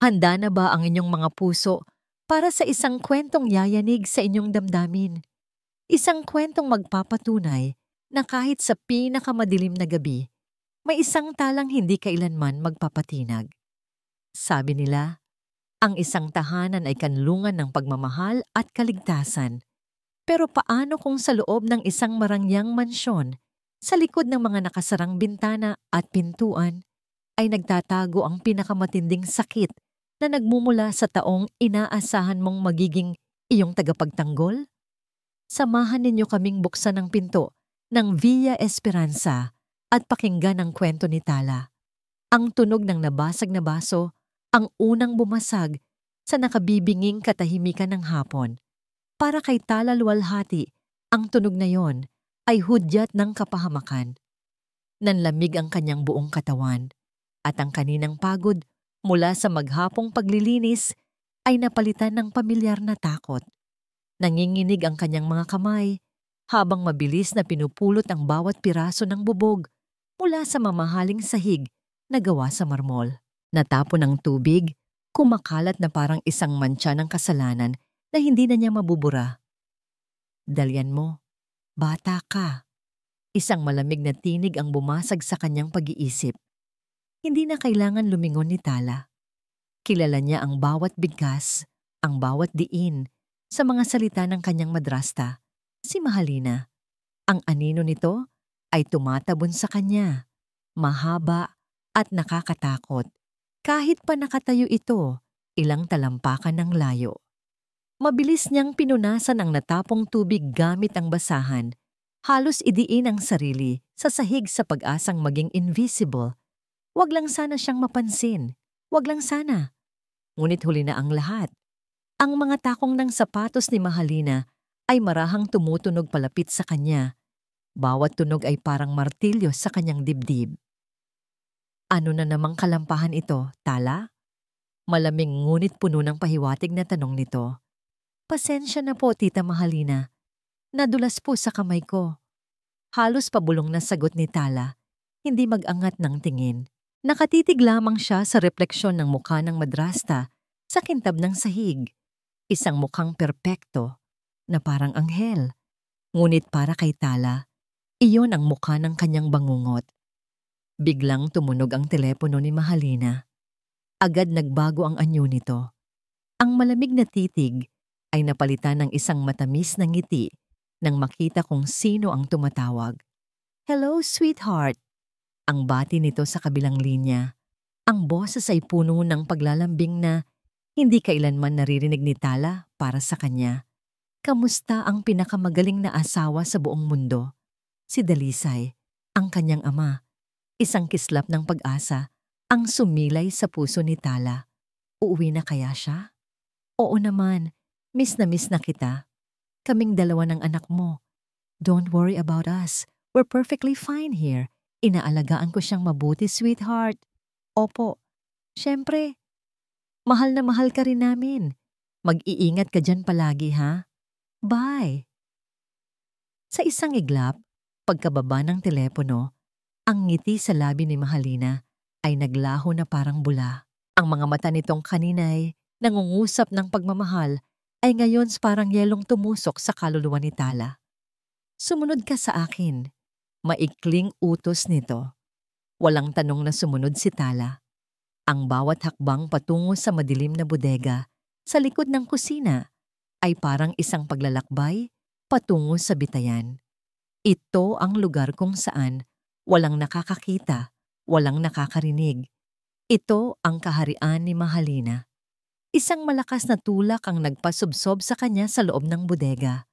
Handa na ba ang inyong mga puso para sa isang kwentong yayanig sa inyong damdamin? Isang kwentong magpapatunay na kahit sa pinakamadilim na gabi, may isang talang hindi kailanman magpapatinag. Sabi nila, ang isang tahanan ay kanlungan ng pagmamahal at kaligtasan. Pero paano kung sa loob ng isang marangyang mansyon, sa likod ng mga nakasarang bintana at pintuan, ay nagtatago ang pinakamatinding sakit na nagmumula sa taong inaasahan mong magiging iyong tagapagtanggol? Samahan ninyo kaming buksan ang pinto ng Villa Esperanza at pakinggan ang kwento ni Tala. Ang tunog ng nabasag na baso, ang unang bumasag sa nakabibinging katahimikan ng hapon. Para kay Tala luwalhati, ang tunog na yon ay hudyat ng kapahamakan. Nanlamig ang kanyang buong katawan at ang kaninang pagod mula sa maghapong paglilinis ay napalitan ng pamilyar na takot. Nanginginig ang kanyang mga kamay habang mabilis na pinupulot ang bawat piraso ng bubog mula sa mamahaling sahig na gawa sa marmol. Natapon ng tubig, kumakalat na parang isang mantsa ng kasalanan na hindi na niya mabubura. Dalyan mo, bata ka. Isang malamig na tinig ang bumasag sa kanyang pag-iisip. Hindi na kailangan lumingon ni Tala. Kilala niya ang bawat bigkas, ang bawat diin sa mga salita ng kanyang madrasta, si Mahalina. Ang anino nito ay tumatabon sa kanya, mahaba at nakakatakot. Kahit pa nakatayo ito, ilang talampakan ng layo. Mabilis niyang pinunasan ang natapong tubig gamit ang basahan. Halos idiin ang sarili sa sahig sa pag-asang maging invisible. Wag lang sana siyang mapansin. Wag lang sana. Ngunit huli na ang lahat. Ang mga takong ng sapatos ni Mahalina ay marahang tumutunog palapit sa kanya. Bawat tunog ay parang martilyo sa kanyang dibdib. Ano na namang kalampahan ito, Tala? Malamig ngunit puno ng pahiwatig na tanong nito. Pasensya na po, Tita Mahalina. Nadulas po sa kamay ko. Halos pabulong na sagot ni Tala, hindi mag-angat ng tingin. Nakatitig lamang siya sa refleksyon ng mukha ng madrasta sa kintab ng sahig. Isang mukhang perpekto na parang anghel. Ngunit para kay Tala, iyon ang mukha ng kanyang bangungot. Biglang tumunog ang telepono ni Mahalina. Agad nagbago ang anyo nito. Ang malamig na titig ay napalitan ng isang matamis na ngiti nang makita kung sino ang tumatawag. Hello, sweetheart. Ang bati nito sa kabilang linya. Ang boses ay puno ng paglalambing na hindi kailanman naririnig ni Tala para sa kanya. Kamusta ang pinakamagaling na asawa sa buong mundo? Si Dalisay, ang kanyang ama. Isang kislap ng pag-asa ang sumilay sa puso ni Tala. Uuwi na kaya siya? Oo naman, miss na kita. Kaming dalawa ng anak mo. Don't worry about us. We're perfectly fine here. Inaalagaan ko siyang mabuti, sweetheart. Opo. Siyempre, mahal na mahal ka rin namin. Mag-iingat ka dyan palagi, ha? Bye. Sa isang iglap, pagkababa ng telepono, ang ngiti sa labi ni Mahalina ay naglaho na parang bula. Ang mga mata nitong kaninay, nangungusap ng pagmamahal, ay ngayon parang yelong tumusok sa kaluluwa ni Tala. Sumunod ka sa akin. Maikling utos nito. Walang tanong na sumunod si Tala. Ang bawat hakbang patungo sa madilim na bodega, sa likod ng kusina, ay parang isang paglalakbay patungo sa bitayan. Ito ang lugar kung saan walang nakakakita, walang nakakarinig. Ito ang kaharian ni Mahalina. Isang malakas na tulak ang nagpasubsob sa kanya sa loob ng bodega.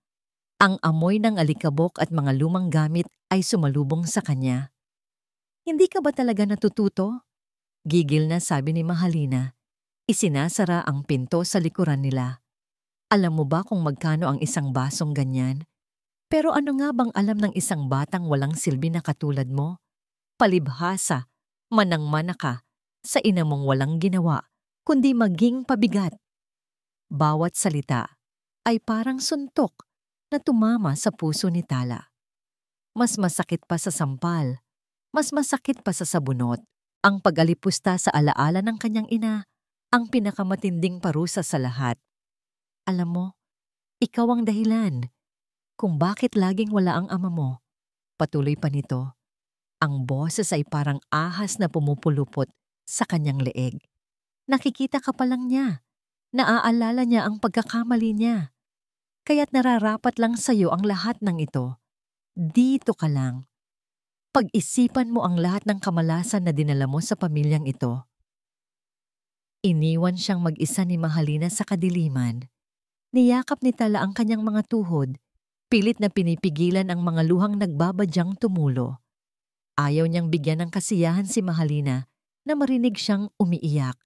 Ang amoy ng alikabok at mga lumang gamit ay sumalubong sa kanya. Hindi ka ba talaga natututo? Gigil na sabi ni Mahalina. Isinasara ang pinto sa likuran nila. Alam mo ba kung magkano ang isang basong ganyan? Pero ano nga bang alam ng isang batang walang silbi na katulad mo? Palibhasa, manang-mana ka, sa ina mong walang ginawa, kundi maging pabigat. Bawat salita ay parang suntok na tumama sa puso ni Tala. Mas masakit pa sa sampal, mas masakit pa sa sabunot, ang pag-alipusta sa alaala ng kanyang ina ang pinakamatinding parusa sa lahat. Alam mo, ikaw ang dahilan kung bakit laging wala ang ama mo. Patuloy pa nito, ang boses ay parang ahas na pumupulupot sa kanyang leeg. Nakikita ka pa lang niya. Naaalala niya ang pagkakamali niya. Kaya't nararapat lang sa'yo ang lahat ng ito. Dito ka lang. Pag-isipan mo ang lahat ng kamalasan na dinala mo sa pamilyang ito. Iniwan siyang mag-isa ni Mahalina sa kadiliman. Niyakap ni Tala ang kanyang mga tuhod. Pilit na pinipigilan ang mga luhang nagbabadyang tumulo. Ayaw niyang bigyan ng kasiyahan si Mahalina na marinig siyang umiiyak.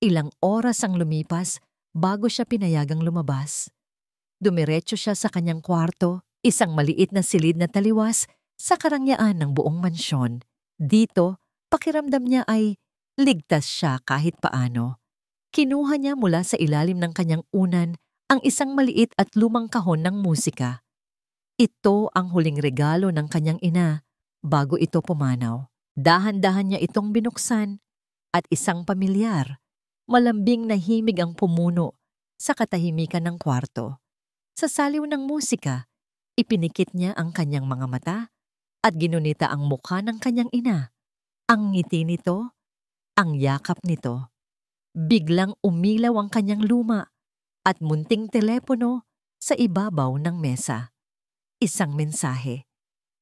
Ilang oras ang lumipas bago siya pinayagang lumabas. Dumiretso siya sa kanyang kwarto, isang maliit na silid na taliwas sa karangyaan ng buong mansyon. Dito, pakiramdam niya ay ligtas siya kahit paano. Kinuha niya mula sa ilalim ng kanyang unan ang isang maliit at lumang kahon ng musika. Ito ang huling regalo ng kanyang ina bago ito pumanaw. Dahan-dahan niya itong binuksan at isang pamilyar, malambing na himig ang pumuno sa katahimikan ng kwarto. Sa saliw ng musika, ipinikit niya ang kanyang mga mata at ginunita ang mukha ng kanyang ina. Ang ngiti nito, ang yakap nito. Biglang umilaw ang kanyang luma at munting telepono sa ibabaw ng mesa. Isang mensahe,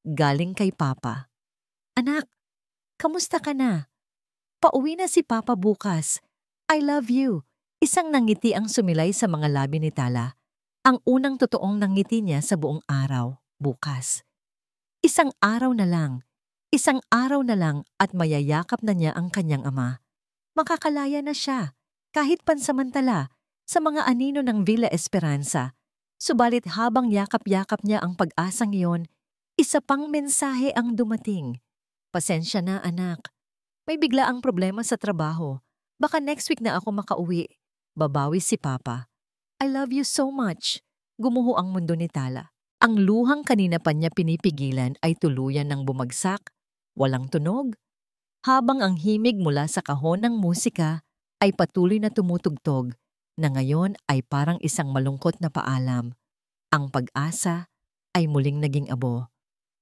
galing kay Papa. Anak, kamusta ka na? Pauwi na si Papa bukas. I love you. Isang nangiti ang sumilay sa mga labi ni Tala. Ang unang totoong nangiti niya sa buong araw, bukas. Isang araw na lang at mayayakap na niya ang kanyang ama. Makakalaya na siya, kahit pansamantala, sa mga anino ng Villa Esperanza. Subalit habang yakap-yakap niya ang pag-asang iyon, isa pang mensahe ang dumating. Pasensya na anak, may bigla ang problema sa trabaho. Baka next week na ako makauwi. Babawi si Papa. I love you so much. Gumuho ang mundo ni Tala. Ang luhang kanina pa niya pinipigilan ay tuluyan ng bumagsak, walang tunog. Habang ang himig mula sa kahon ng musika ay patuloy na tumutugtog, na ngayon ay parang isang malungkot na paalam. Ang pag-asa ay muling naging abo.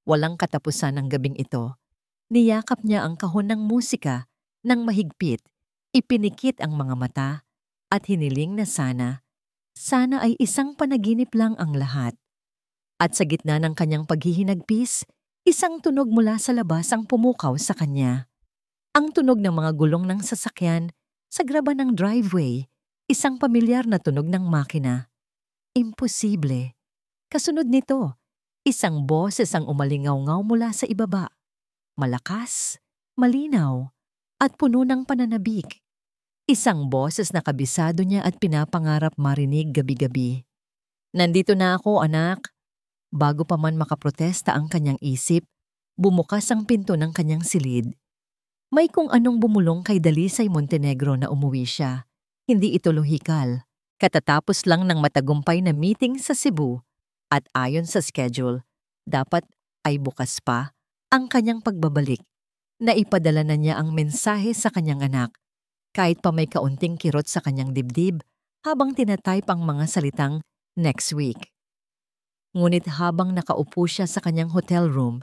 Walang katapusan ang gabing ito. Niyakap niya ang kahon ng musika ng mahigpit, ipinikit ang mga mata at hiniling na sana ay isang panaginip lang ang lahat. At sa gitna ng kanyang paghihinagpis, isang tunog mula sa labas ang pumukaw sa kanya. Ang tunog ng mga gulong ng sasakyan sa graba ng driveway, isang pamilyar na tunog ng makina. Imposible. Kasunod nito, isang boses ang umalingaw-ngaw mula sa ibaba. Malakas, malinaw, at puno ng pananabik. Isang boses na kabisado niya at pinapangarap marinig gabi-gabi. Nandito na ako, anak. Bago pa man makaprotesta ang kanyang isip, bumukas ang pinto ng kanyang silid. May kung anong bumulong kay Dalisay Montenegro na umuwi siya. Hindi ito lohikal. Katatapos lang ng matagumpay na meeting sa Cebu at ayon sa schedule, dapat ay bukas pa ang kanyang pagbabalik. Naipadala na niya ang mensahe sa kanyang anak, kahit pa may kaunting kirot sa kanyang dibdib habang tinatype ang mga salitang next week. Ngunit habang nakaupo siya sa kanyang hotel room,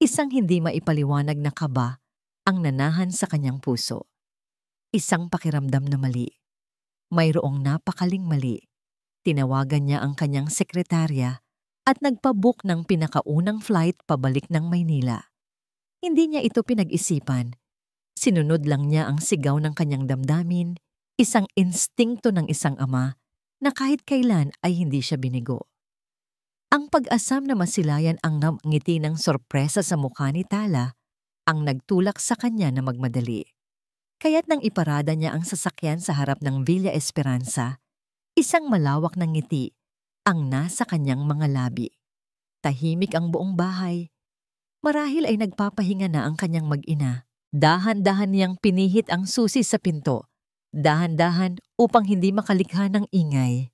isang hindi maipaliwanag na kaba ang nanahan sa kanyang puso. Isang pakiramdam na mali. Mayroong napakaling mali. Tinawagan niya ang kanyang sekretarya at nagpabook ng pinakaunang flight pabalik ng Maynila. Hindi niya ito pinag-isipan. Sinunod lang niya ang sigaw ng kanyang damdamin, isang instingto ng isang ama na kahit kailan ay hindi siya binigo. Ang pag-asam na masilayan ang ngiti ng sorpresa sa mukha ni Tala ang nagtulak sa kanya na magmadali. Kaya't nang iparada niya ang sasakyan sa harap ng Villa Esperanza, isang malawak na ngiti ang nasa kanyang mga labi. Tahimik ang buong bahay. Marahil ay nagpapahinga na ang kanyang mag-ina. Dahan-dahan niyang pinihit ang susi sa pinto. Dahan-dahan upang hindi makalikha ng ingay.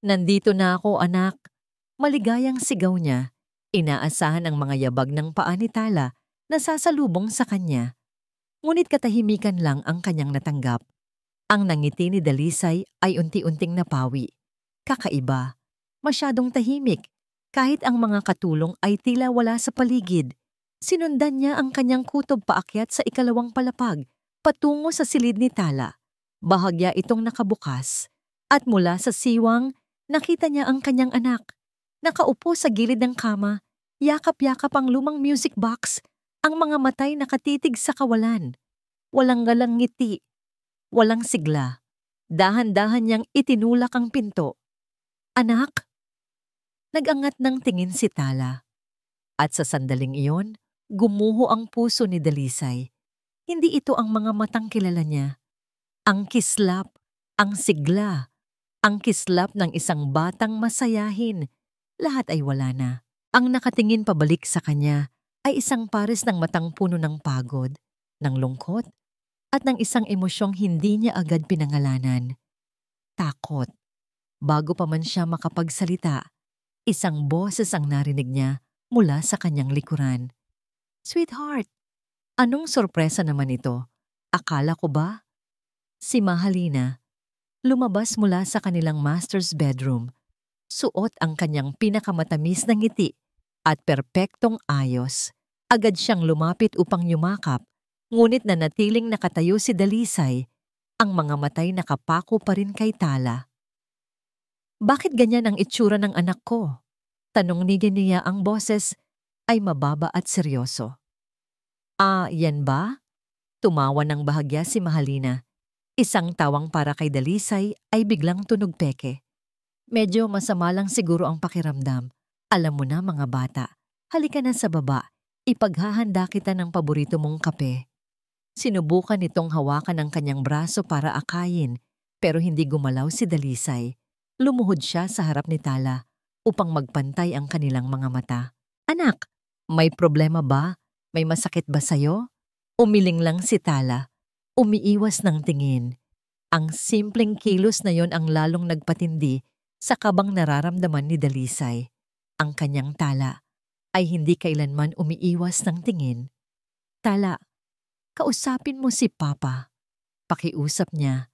Nandito na ako, anak. Maligayang sigaw niya. Inaasahan ang mga yabag ng paa ni Tala na sasalubong sa kanya. Ngunit katahimikan lang ang kanyang natanggap. Ang nangiti ni Dalisay ay unti-unting napawi. Kakaiba. Masyadong tahimik. Kahit ang mga katulong ay tila wala sa paligid. Sinundan niya ang kanyang kutob paakyat sa ikalawang palapag, patungo sa silid ni Tala. Bahagya itong nakabukas. At mula sa siwang, nakita niya ang kanyang anak. Nakaupo sa gilid ng kama, yakap-yakap ang lumang music box, ang mga matay nakatitig sa kawalan. Walang galang ngiti. Walang sigla. Dahan-dahan niyang itinulak ang pinto. Anak? Nag-angat ng tingin si Tala. At sa sandaling iyon, gumuho ang puso ni Dalisay. Hindi ito ang mga matang kilala niya. Ang kislap, ang sigla, ang kislap ng isang batang masayahin. Lahat ay wala na. Ang nakatingin pabalik sa kanya ay isang pares ng matang puno ng pagod, ng lungkot, at ng isang emosyong hindi niya agad pinangalanan. Takot. Bago pa man siya makapagsalita, isang boses ang narinig niya mula sa kanyang likuran. Sweetheart, anong sorpresa naman ito? Akala ko ba? Si Mahalina, lumabas mula sa kanilang master's bedroom. Suot ang kanyang pinakamatamis na ngiti at perpektong ayos. Agad siyang lumapit upang yumakap. Ngunit nanatiling nakatayo si Dalisay, ang mga matay nakapako pa rin kay Tala. Bakit ganyan ang itsura ng anak ko? Tanong ni niya, ang boses ay mababa at seryoso. Yan ba? Tumawa ng bahagya si Mahalina. Isang tawang para kay Dalisay ay biglang tunog peke. Medyo masama lang siguro ang pakiramdam. Alam mo na mga bata, halika na sa baba. Ipaghahanda kita ng paborito mong kape. Sinubukan nitong hawakan ang kanyang braso para akayin, pero hindi gumalaw si Dalisay. Lumuhod siya sa harap ni Tala upang magpantay ang kanilang mga mata. Anak, may problema ba? May masakit ba sa'yo? Umiling lang si Tala. Umiiwas ng tingin. Ang simpleng kilos na yon ang lalong nagpatindi sa kabang nararamdaman ni Dalisay. Ang kanyang Tala ay hindi kailanman umiiwas ng tingin. Tala, kausapin mo si Papa. Pakiusap niya.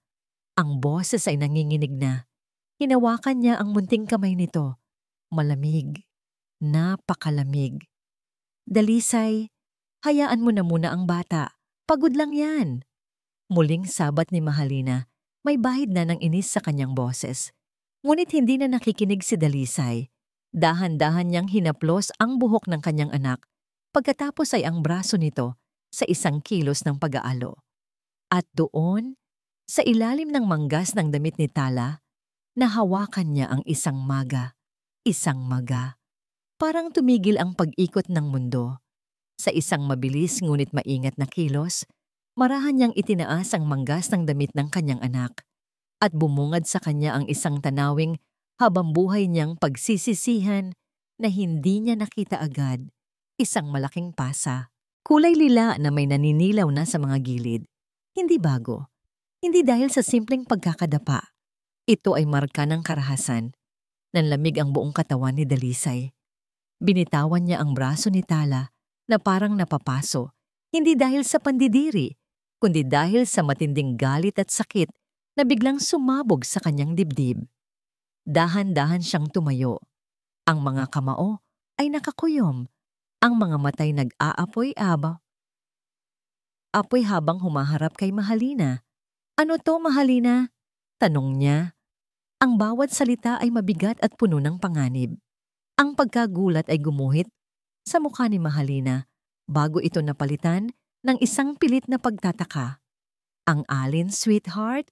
Ang boses ay nanginginig na. Hinawakan niya ang munting kamay nito. Malamig. Napakalamig. Dalisay, hayaan mo na muna ang bata. Pagod lang yan. Muling sabat ni Mahalina. May bahid na ng inis sa kanyang boses. Ngunit hindi na nakikinig si Dalisay. Dahan-dahan niyang hinaplos ang buhok ng kanyang anak. Pagkatapos ay ang braso nito sa isang kilos ng pag-aalo. At doon, sa ilalim ng manggas ng damit ni Tala, nahawakan niya ang isang maga. Isang maga. Parang tumigil ang pag-ikot ng mundo. Sa isang mabilis ngunit maingat na kilos, marahan niyang itinaas ang manggas ng damit ng kanyang anak. At bumungad sa kanya ang isang tanawing habang buhay niyang pagsisisihan na hindi niya nakita agad. Isang malaking pasa. Kulay lila na may naninilaw na sa mga gilid. Hindi bago. Hindi dahil sa simpleng pagkakadapa. Ito ay marka ng karahasan. Nanlamig ang buong katawan ni Dalisay. Binitawan niya ang braso ni Tala na parang napapaso. Hindi dahil sa pandidiri, kundi dahil sa matinding galit at sakit na biglang sumabog sa kanyang dibdib. Dahan-dahan siyang tumayo. Ang mga kamao ay nakakuyom. Ang mga matay nag-aapoy-aba. Apoy habang humaharap kay Mahalina. Ano to, Mahalina? Tanong niya. Ang bawat salita ay mabigat at puno ng panganib. Ang pagkagulat ay gumuhit sa mukha ni Mahalina bago ito napalitan ng isang pilit na pagtataka. Ang alin, sweetheart?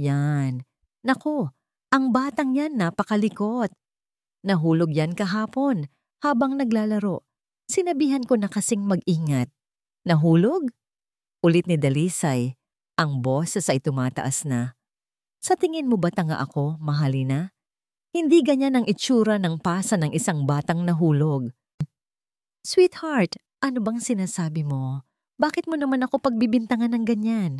Yan. Naku, ang batang yan napakalikot. Nahulog yan kahapon habang naglalaro. Sinabihan ko na kasing mag-ingat. Nahulog? Ulit ni Dalisay. Ang boses ay tumataas na. Sa tingin mo ba tanga ako, Mahalina? Hindi ganyan ang itsura ng pasa ng isang batang nahulog. Sweetheart, ano bang sinasabi mo? Bakit mo naman ako pagbibintangan ng ganyan?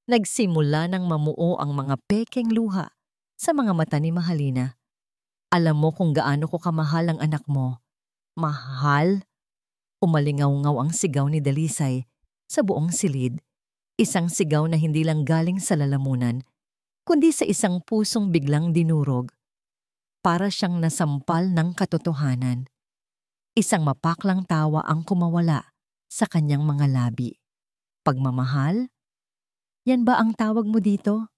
Nagsimula ng mamuo ang mga pekeng luha sa mga mata ni Mahalina. Alam mo kung gaano ko kamahal ang anak mo. Mahal? Umalingaw-ngaw ang sigaw ni Dalisay sa buong silid. Isang sigaw na hindi lang galing sa lalamunan, kundi sa isang pusong biglang dinurog, para siyang nasampal ng katotohanan. Isang mapaklang tawa ang kumawala sa kanyang mga labi. Pagmamahal? Yan ba ang tawag mo dito?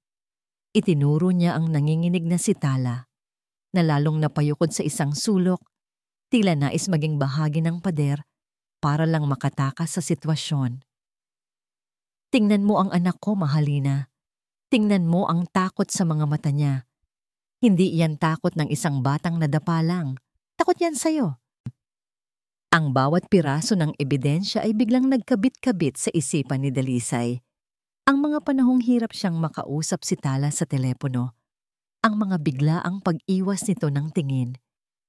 Itinuro niya ang nanginginig na si Tala, na lalong napayukod sa isang sulok, tila nais maging bahagi ng pader para lang makatakas sa sitwasyon. Tingnan mo ang anak ko, Mahalina. Tingnan mo ang takot sa mga mata niya. Hindi iyan takot ng isang batang nadapa lang. Takot yan sa'yo. Ang bawat piraso ng ebidensya ay biglang nagkabit-kabit sa isipan ni Dalisay. Ang mga panahong hirap siyang makausap si Tala sa telepono. Ang mga biglaang pag-iwas nito ng tingin.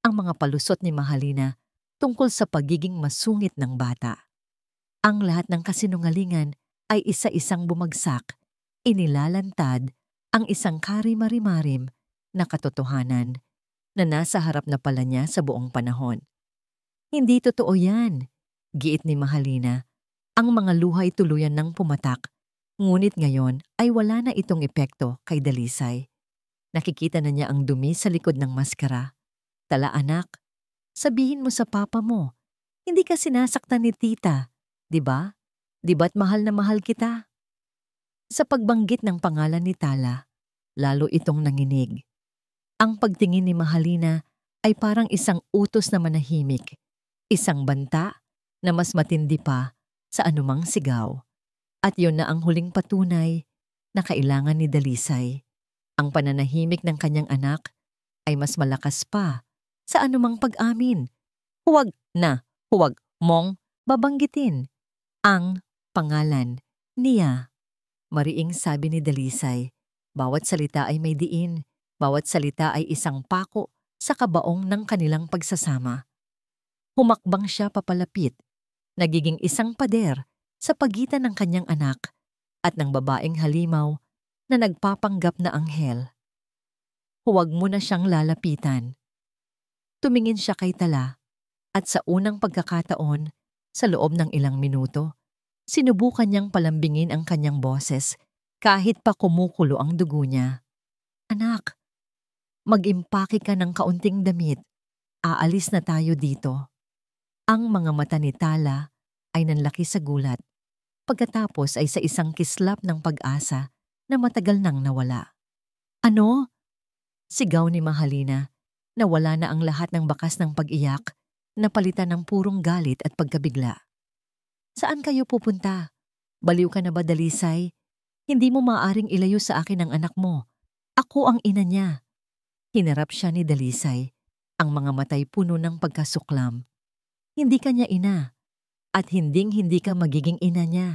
Ang mga palusot ni Mahalina tungkol sa pagiging masungit ng bata. Ang lahat ng kasinungalingan ay isa-isang bumagsak. Inilalantad ang isang karimari-marim na katotohanan na nasa harap na pala niya sa buong panahon. Hindi totoo yan, giit ni Mahalina. Ang mga luhay tuluyan ng pumatak, ngunit ngayon ay wala na itong epekto kay Dalisay. Nakikita na niya ang dumi sa likod ng maskara. Tala anak, sabihin mo sa papa mo, hindi ka sinasaktan ni tita, di ba? Di ba't mahal na mahal kita? Sa pagbanggit ng pangalan ni Tala, lalo itong nanginig. Ang pagtingin ni Mahalina ay parang isang utos na manahimik. Isang banta na mas matindi pa sa anumang sigaw. At yun na ang huling patunay na kailangan ni Dalisay. Ang pananahimik ng kanyang anak ay mas malakas pa sa anumang pag-amin. Huwag mong babanggitin ang pangalan niya. Mariing sabi ni Dalisay, bawat salita ay may diin, bawat salita ay isang pako sa kabaong ng kanilang pagsasama. Humakbang siya papalapit, nagiging isang pader sa pagitan ng kanyang anak at ng babaeng halimaw na nagpapanggap na anghel. Huwag mo na siyang lalapitan. Tumingin siya kay Tala at sa unang pagkakataon, sa loob ng ilang minuto, sinubukan niyang palambingin ang kanyang boses kahit pa kumukulo ang dugo niya. Anak, mag-impake ka ng kaunting damit. Aalis na tayo dito. Ang mga mata ni Tala ay nanlaki sa gulat. Pagkatapos ay sa isang kislap ng pag-asa na matagal nang nawala. Ano? Sigaw ni Mahalina. Nawala na ang lahat ng bakas ng pag-iyak, napalitan ng purong galit at pagkabigla. Saan kayo pupunta? Baliw ka na ba, Dalisay? Hindi mo maaaring ilayo sa akin ang anak mo. Ako ang ina niya. Hinarap siya ni Dalisay, ang mga matay puno ng pagkasuklam. Hindi ka niya ina, at hinding-hindi ka magiging ina niya.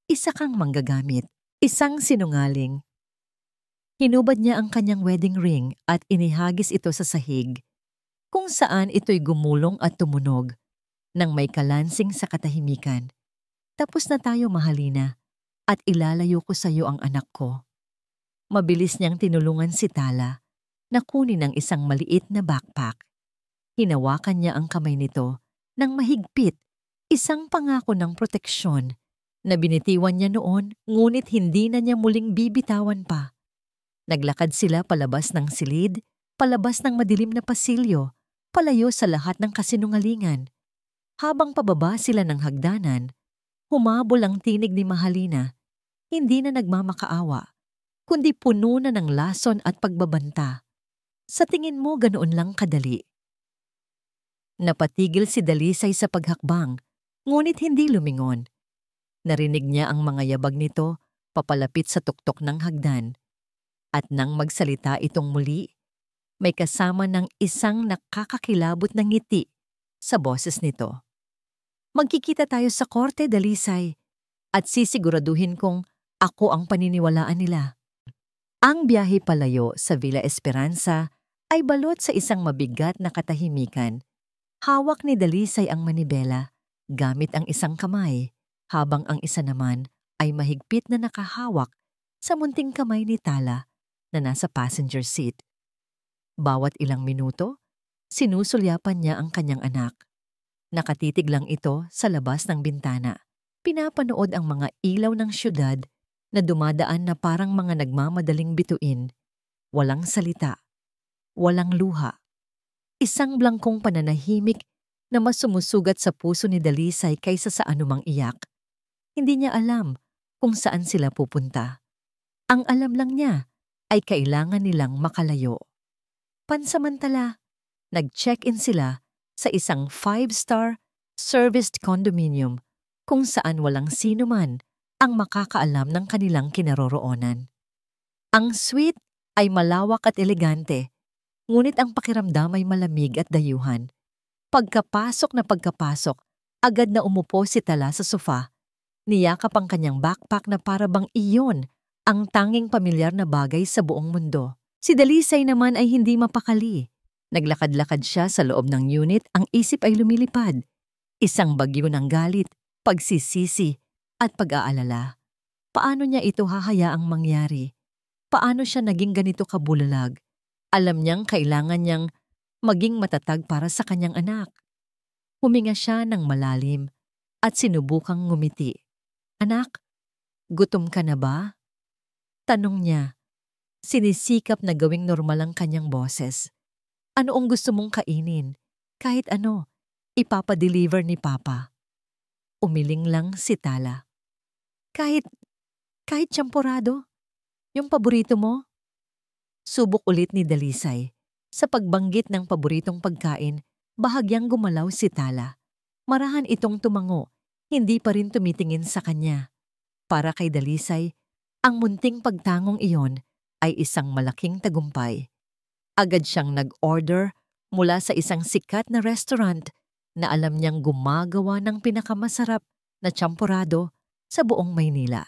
Isa kang manggagamit, isang sinungaling. Hinubad niya ang kanyang wedding ring at inihagis ito sa sahig, kung saan ito'y gumulong at tumunog, nang may kalansing sa katahimikan. Tapos na tayo, Mahalina, at ilalayo ko sa iyo ang anak ko. Mabilis niyang tinulungan si Tala na kunin ang isang maliit na backpack. Hinawakan niya ang kamay nito nang mahigpit, isang pangako ng proteksyon na binitiwan niya noon ngunit hindi na niya muling bibitawan pa. Naglakad sila palabas ng silid, palabas ng madilim na pasilyo, palayo sa lahat ng kasinungalingan. Habang pababa sila ng hagdanan, humabol ang tinig ni Mahalina, hindi na nagmamakaawa, kundi puno na ng lason at pagbabanta. Sa tingin mo ganoon lang kadali? Napatigil si Dalisay sa paghakbang, ngunit hindi lumingon. Narinig niya ang mga yabag nito papalapit sa tuktok ng hagdan. At nang magsalita itong muli, may kasama ng isang nakakakilabot na ngiti sa boses nito. Magkikita tayo sa korte, Dalisay, at sisiguraduhin kong ako ang paniniwalaan nila. Ang biyahe palayo sa Villa Esperanza ay balot sa isang mabigat na katahimikan. Hawak ni Dalisay ang manibela gamit ang isang kamay, habang ang isa naman ay mahigpit na nakahawak sa munting kamay ni Tala na nasa passenger seat. Bawat ilang minuto, sinusulyapan niya ang kanyang anak. Nakatitig lang ito sa labas ng bintana, Pinapanood ang mga ilaw ng syudad na dumadaan na parang mga nagmamadaling bituin. Walang salita, walang luha. Isang blangkong pananahimik na mas sumusugat sa puso ni Dalisay kaysa sa anumang iyak. Hindi niya alam kung saan sila pupunta. Ang alam lang niya ay kailangan nilang makalayo. Pansamantala, nag-check-in sila sa isang 5-star serviced condominium kung saan walang sino man ang makakaalam ng kanilang kinaroroonan. Ang suite ay malawak at elegante, ngunit ang pakiramdam ay malamig at dayuhan. Pagkapasok, agad na umupo si Tala sa sofa. Niyakap ang kanyang backpack na para bang iyon ang tanging pamilyar na bagay sa buong mundo. Si Dalisay naman ay hindi mapakali. Naglakad-lakad siya sa loob ng unit, ang isip ay lumilipad. Isang bagyo ng galit, pagsisisi, at pag-aalala. Paano niya ito hahayaang mangyari? Paano siya naging ganito kabulalag? Alam niyang kailangan niyang maging matatag para sa kanyang anak. Huminga siya ng malalim at sinubukang ngumiti. Anak, gutom ka na ba? Tanong niya. Sinisikap na gawing normal ang kanyang boses. Ano ang gusto mong kainin? Kahit ano, ipapadeliver ni Papa. Umiling lang si Tala. Kahit tiyemporado? Yung paborito mo? Subok ulit ni Dalisay. Sa pagbanggit ng paboritong pagkain, bahagyang gumalaw si Tala. Marahan itong tumango, hindi pa rin tumitingin sa kanya. Para kay Dalisay, ang munting pagtangong iyon ay isang malaking tagumpay. Agad siyang nag-order mula sa isang sikat na restaurant na alam niyang gumagawa ng pinakamasarap na tiyemporado sa buong Maynila.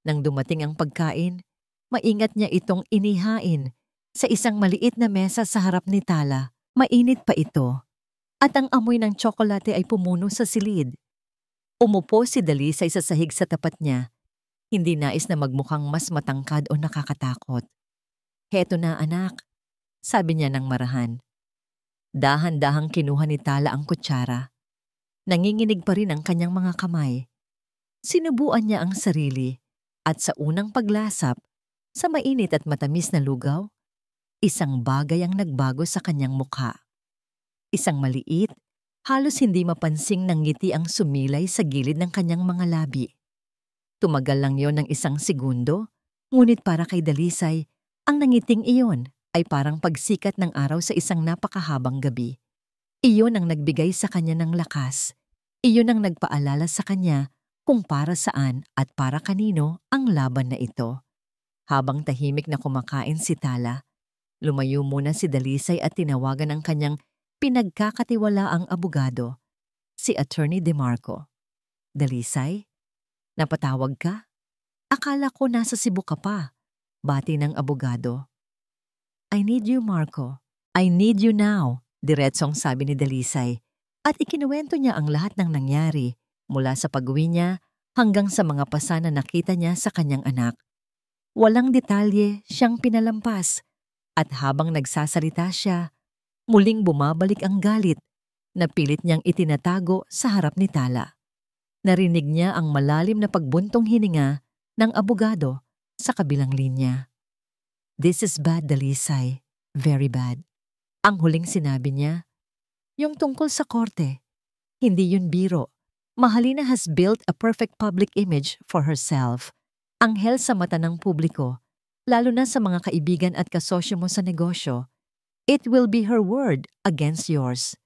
Nang dumating ang pagkain, maingat niya itong inihain sa isang maliit na mesa sa harap ni Tala. Mainit pa ito, at ang amoy ng tsokolate ay pumuno sa silid. Umupo si Dalisay sa sahig sa tapat niya, hindi nais na magmukhang mas matangkad o nakakatakot. Heto na anak, sabi niya ng marahan. Dahan-dahang kinuha ni Tala ang kutsara. Nanginginig pa rin ang kanyang mga kamay. Sinubuan niya ang sarili, at sa unang paglasap, sa mainit at matamis na lugaw, isang bagay ang nagbago sa kanyang mukha. Isang maliit, halos hindi mapansing ng ngiti ang sumilay sa gilid ng kanyang mga labi. Tumagal lang yon ng isang segundo, ngunit para kay Dalisay, ang nangiting iyon ay parang pagsikat ng araw sa isang napakahabang gabi. Iyon ang nagbigay sa kanya ng lakas. Iyon ang nagpaalala sa kanya kung para saan at para kanino ang laban na ito. Habang tahimik na kumakain si Tala, lumayo muna si Dalisay at tinawagan ang kanyang pinagkakatiwalaang abogado, si Attorney DeMarco. Dalisay, napatawag ka? Akala ko nasa Cebu ka pa, bati ng abogado. I need you, Marco. I need you now, diretsong sabi ni Dalisay. At ikinuwento niya ang lahat ng nangyari, mula sa pag-uwi niya hanggang sa mga pasa na nakita niya sa kanyang anak. Walang detalye siyang pinalampas, at habang nagsasalita siya, muling bumabalik ang galit na pilit niyang itinatago sa harap ni Tala. Narinig niya ang malalim na pagbuntong hininga ng abogado sa kabilang linya. This is bad, Dalisay. Very bad. Ang huling sinabi niya, yung tungkol sa korte. Hindi yun biro. Mahalina has built a perfect public image for herself. Anghel sa mata ng publiko, lalo na sa mga kaibigan at kasosyo mo sa negosyo. It will be her word against yours.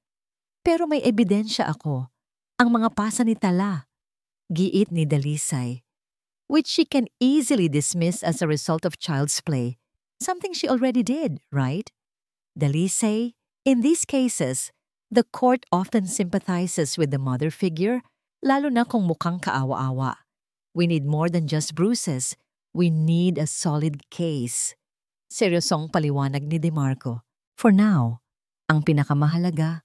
Pero may ebidensya ako, ang mga pasa ni Tala, giit ni Dalisay, which she can easily dismiss as a result of child's play, something she already did, right? Dalisay, in these cases, the court often sympathizes with the mother figure, lalo na kung mukhang kaawa-awa. We need more than just bruises. We need a solid case. Seryosong paliwanag ni DeMarco. For now, ang pinakamahalaga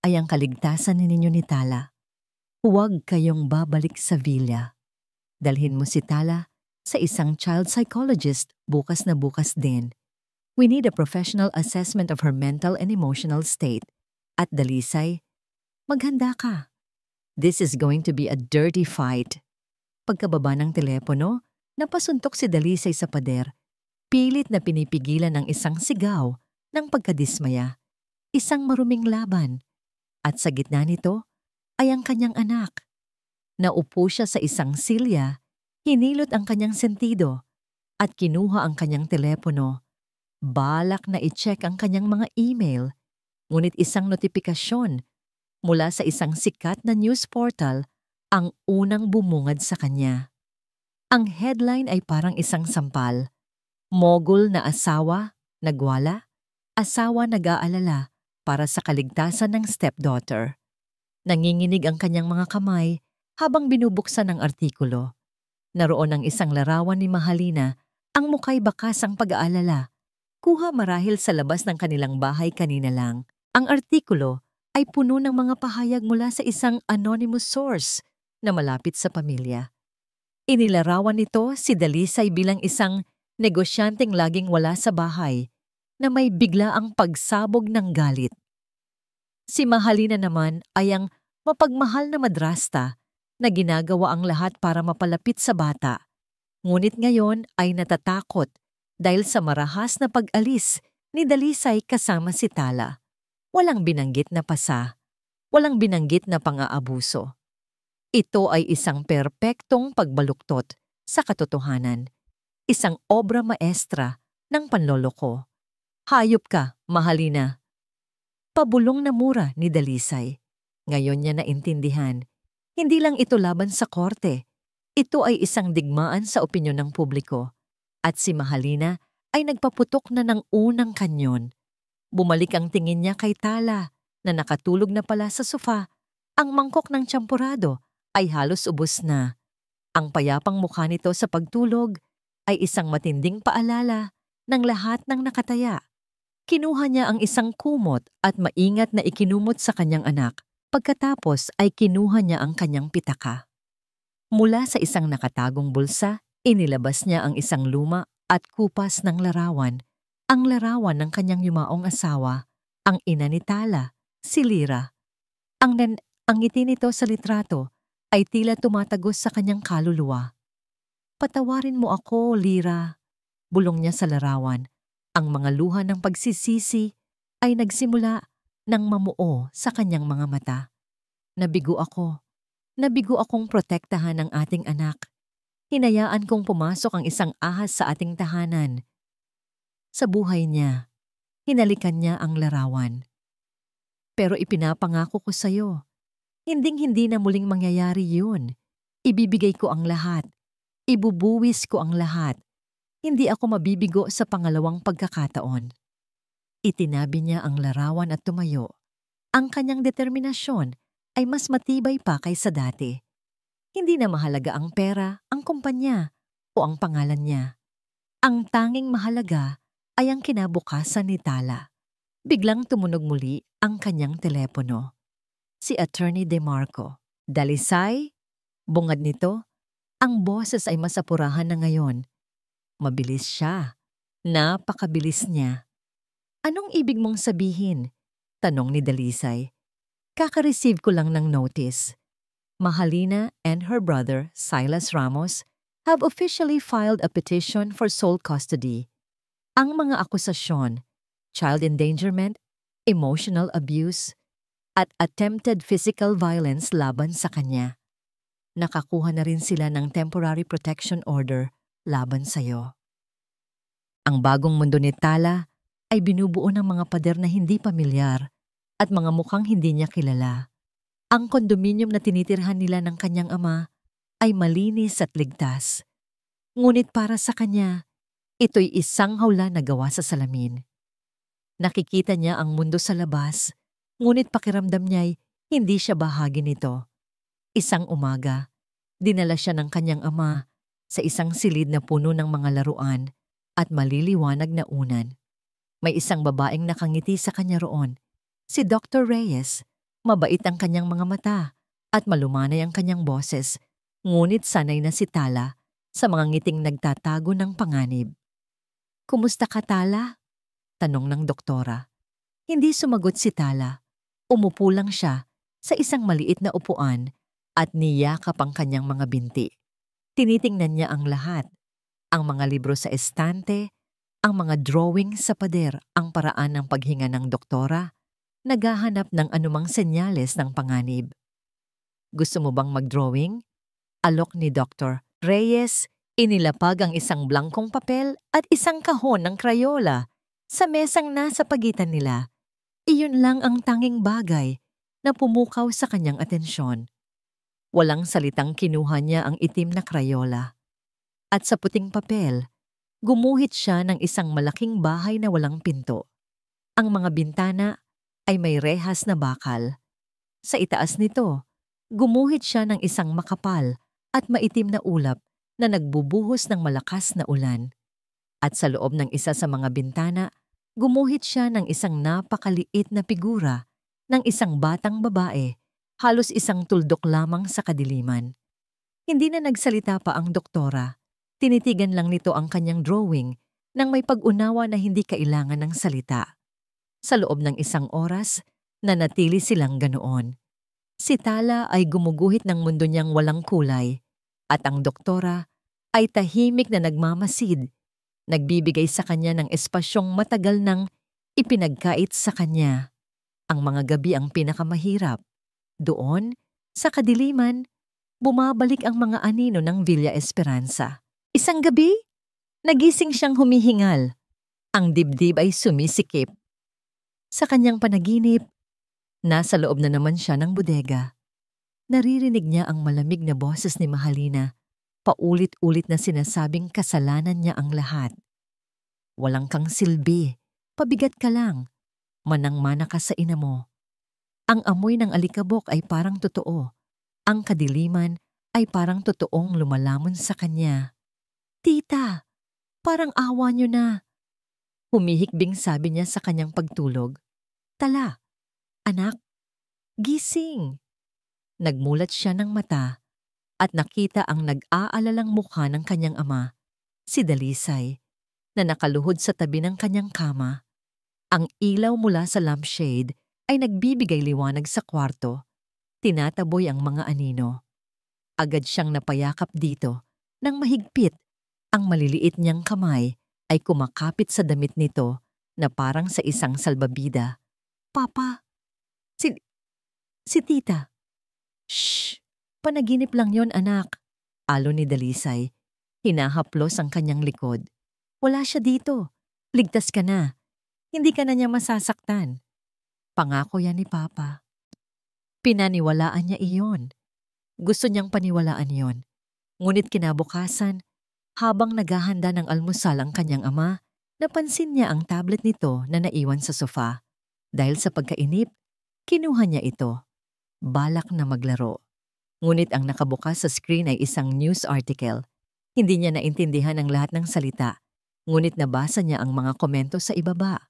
ay ang kaligtasan ninyo ni Tala. Huwag kayong babalik sa villa. Dalhin mo si Tala sa isang child psychologist bukas na bukas din. We need a professional assessment of her mental and emotional state. At Dalisay, maghanda ka. This is going to be a dirty fight. Pagkababa ng telepono, napasuntok si Dalisay sa pader. Pilit na pinipigilan ng isang sigaw ng pagkadismaya. Isang maruming laban. At sa gitna nito ay ang kanyang anak. Naupo siya sa isang silya, hinilot ang kanyang sentido at kinuha ang kanyang telepono. Balak na i-check ang kanyang mga email, ngunit isang notifikasyon mula sa isang sikat na news portal ang unang bumungad sa kanya. Ang headline ay parang isang sampal. Mogul na asawa, nagwala, asawa nag-aalala para sa kaligtasan ng stepdaughter. Nanginginig ang kanyang mga kamay habang binubuksan ang artikulo. Naroon ang isang larawan ni Mahalina, ang mukhay bakas ang pag-aalala. Kuha marahil sa labas ng kanilang bahay kanina lang. Ang artikulo ay puno ng mga pahayag mula sa isang anonymous source na malapit sa pamilya. Inilarawan nito si Dalisay bilang isang negosyanteng laging wala sa bahay na may biglaang pagsabog ng galit. Si Mahalina naman ay ang mapagmahal na madrasta na ginagawa ang lahat para mapalapit sa bata. Ngunit ngayon ay natatakot dahil sa marahas na pag-alis ni Dalisay kasama si Tala. Walang binanggit na pasa, walang binanggit na pang-aabuso. Ito ay isang perpektong pagbaluktot sa katotohanan. Isang obra maestra ng panloloko. Hayop ka, Mahalina. Pabulong na mura ni Dalisay. Ngayon niya naintindihan. Hindi lang ito laban sa korte. Ito ay isang digmaan sa opinyon ng publiko. At si Mahalina ay nagpaputok na ng unang kanyon. Bumalik ang tingin niya kay Tala na nakatulog na pala sa sofa. Ang mangkok ng tsampurado ay halos ubos na. Ang payapang mukha nito sa pagtulog ay isang matinding paalala ng lahat ng nakataya. Kinuha niya ang isang kumot at maingat na ikinumot sa kanyang anak. Pagkatapos ay kinuha niya ang kanyang pitaka. Mula sa isang nakatagong bulsa, inilabas niya ang isang luma at kupas ng larawan. Ang larawan ng kanyang yumaong asawa, ang ina ni Tala, si Lira. Ang ngiti nito sa litrato ay tila tumatagos sa kanyang kaluluwa. "Patawarin mo ako, Lira," bulong niya sa larawan. Ang mga luha ng pagsisisi ay nagsimula ng mamuo sa kanyang mga mata. Nabigo ako. Nabigo akong protektahan ang ating anak. Hinayaan kong pumasok ang isang ahas sa ating tahanan. Sa buhay niya, hinalikan niya ang larawan. Pero ipinapangako ko sa'yo, hinding-hindi na muling mangyayari yun. Ibibigay ko ang lahat. Ibubuwis ko ang lahat. Hindi ako mabibigo sa pangalawang pagkakataon. Itinabi niya ang larawan at tumayo. Ang kanyang determinasyon ay mas matibay pa kaysa dati. Hindi na mahalaga ang pera, ang kumpanya, o ang pangalan niya. Ang tanging mahalaga ay ang kinabukasan ni Tala. Biglang tumunog muli ang kanyang telepono. Si Attorney DeMarco. "Dalisay?" Bungad nito. Ang boses ay masapurahan na ngayon. Mabilis siya. Napakabilis niya. "Anong ibig mong sabihin?" tanong ni Dalisay. "Kaka-receive ko lang ng notice. Mahalina and her brother, Silas Ramos, have officially filed a petition for sole custody. Ang mga akusasyon, child endangerment, emotional abuse, at attempted physical violence laban sa kanya. Nakakuha na rin sila ng temporary protection order laban sa'yo." Ang bagong mundo ni Tala ay binubuo ng mga pader na hindi pamilyar at mga mukhang hindi niya kilala. Ang kondominium na tinitirhan nila ng kanyang ama ay malinis at ligtas. Ngunit para sa kanya, ito'y isang hawla na gawa sa salamin. Nakikita niya ang mundo sa labas, ngunit pakiramdam niya'y hindi siya bahagi nito. Isang umaga, dinala siya ng kanyang ama sa isang silid na puno ng mga laruan at maliliwanag na unan. May isang babaeng nakangiti sa kanya roon. Si Dr. Reyes. Mabait ang kanyang mga mata at malumanay ang kanyang boses, ngunit sanay na si Tala sa mga ngiting nagtatago ng panganib. "Kumusta ka, Tala?" tanong ng doktora. Hindi sumagot si Tala. Umupo lang siya sa isang maliit na upuan at niyakap ang kanyang mga binti. Tinitingnan niya ang lahat, ang mga libro sa estante, ang mga drawing sa pader, ang paraan ng paghinga ng doktora, naghahanap ng anumang senyales ng panganib. Gusto mo bang mag-drawing? Alok ni Dr. Reyes, inilapag ang isang blangkong papel at isang kahon ng Crayola sa mesang nasa pagitan nila. Iyon lang ang tanging bagay na pumukaw sa kanyang atensyon. Walang salitang kinuha niya ang itim na Crayola. At sa puting papel, gumuhit siya ng isang malaking bahay na walang pinto. Ang mga bintana ay may rehas na bakal. Sa itaas nito, gumuhit siya ng isang makapal at maitim na ulap na nagbubuhos ng malakas na ulan. At sa loob ng isa sa mga bintana, gumuhit siya ng isang napakaliit na figura ng isang batang babae, halos isang tuldok lamang sa kadiliman. Hindi na nagsalita pa ang doktora. Tinitigan lang nito ang kanyang drawing nang may pag-unawa na hindi kailangan ng salita. Sa loob ng isang oras, nanatili silang ganoon. Si Tala ay gumuguhit ng mundo niyang walang kulay at ang doktora ay tahimik na nagmamasid, nagbibigay sa kanya ng espasyong matagal nang ipinagkait sa kanya. Ang mga gabi ang pinakamahirap. Doon, sa kadiliman, bumabalik ang mga anino ng Villa Esperanza. Isang gabi, nagising siyang humihingal. Ang dibdib ay sumisikip. Sa kanyang panaginip, nasa loob na naman siya ng bodega. Naririnig niya ang malamig na boses ni Mahalina, paulit-ulit na sinasabing kasalanan niya ang lahat. Walang kang silbi, pabigat ka lang, manang-mana ka sa ina mo. Ang amoy ng alikabok ay parang totoo. Ang kadiliman ay parang totoong lumalamon sa kanya. Tita, parang awa niyo na. Humihikbing sabi niya sa kanyang pagtulog. Tala, anak, gising. Nagmulat siya ng mata at nakita ang nag-aalalang mukha ng kanyang ama, si Dalisay, na nakaluhod sa tabi ng kanyang kama. Ang ilaw mula sa lampshade ay nagbibigay liwanag sa kwarto. Tinataboy ang mga anino. Agad siyang napayakap dito nang mahigpit. Ang maliliit niyang kamay ay kumakapit sa damit nito na parang sa isang salbabida. Papa, si tita. Shh! Panaginip lang yon, anak. Alo ni Dalisay. Hinahaplos ang kanyang likod. Wala siya dito. Ligtas ka na. Hindi ka na niya masasaktan. Pangako yan ni Papa. Pinaniwalaan niya iyon. Gusto niyang paniwalaan yon. Ngunit kinabukasan, habang naghahanda ng almusal ang kanyang ama, napansin niya ang tablet nito na naiwan sa sofa. Dahil sa pagkainip, kinuha niya ito. Balak na maglaro. Ngunit ang nakabukas sa screen ay isang news article. Hindi niya naintindihan ang lahat ng salita, ngunit nabasa niya ang mga komento sa ibaba.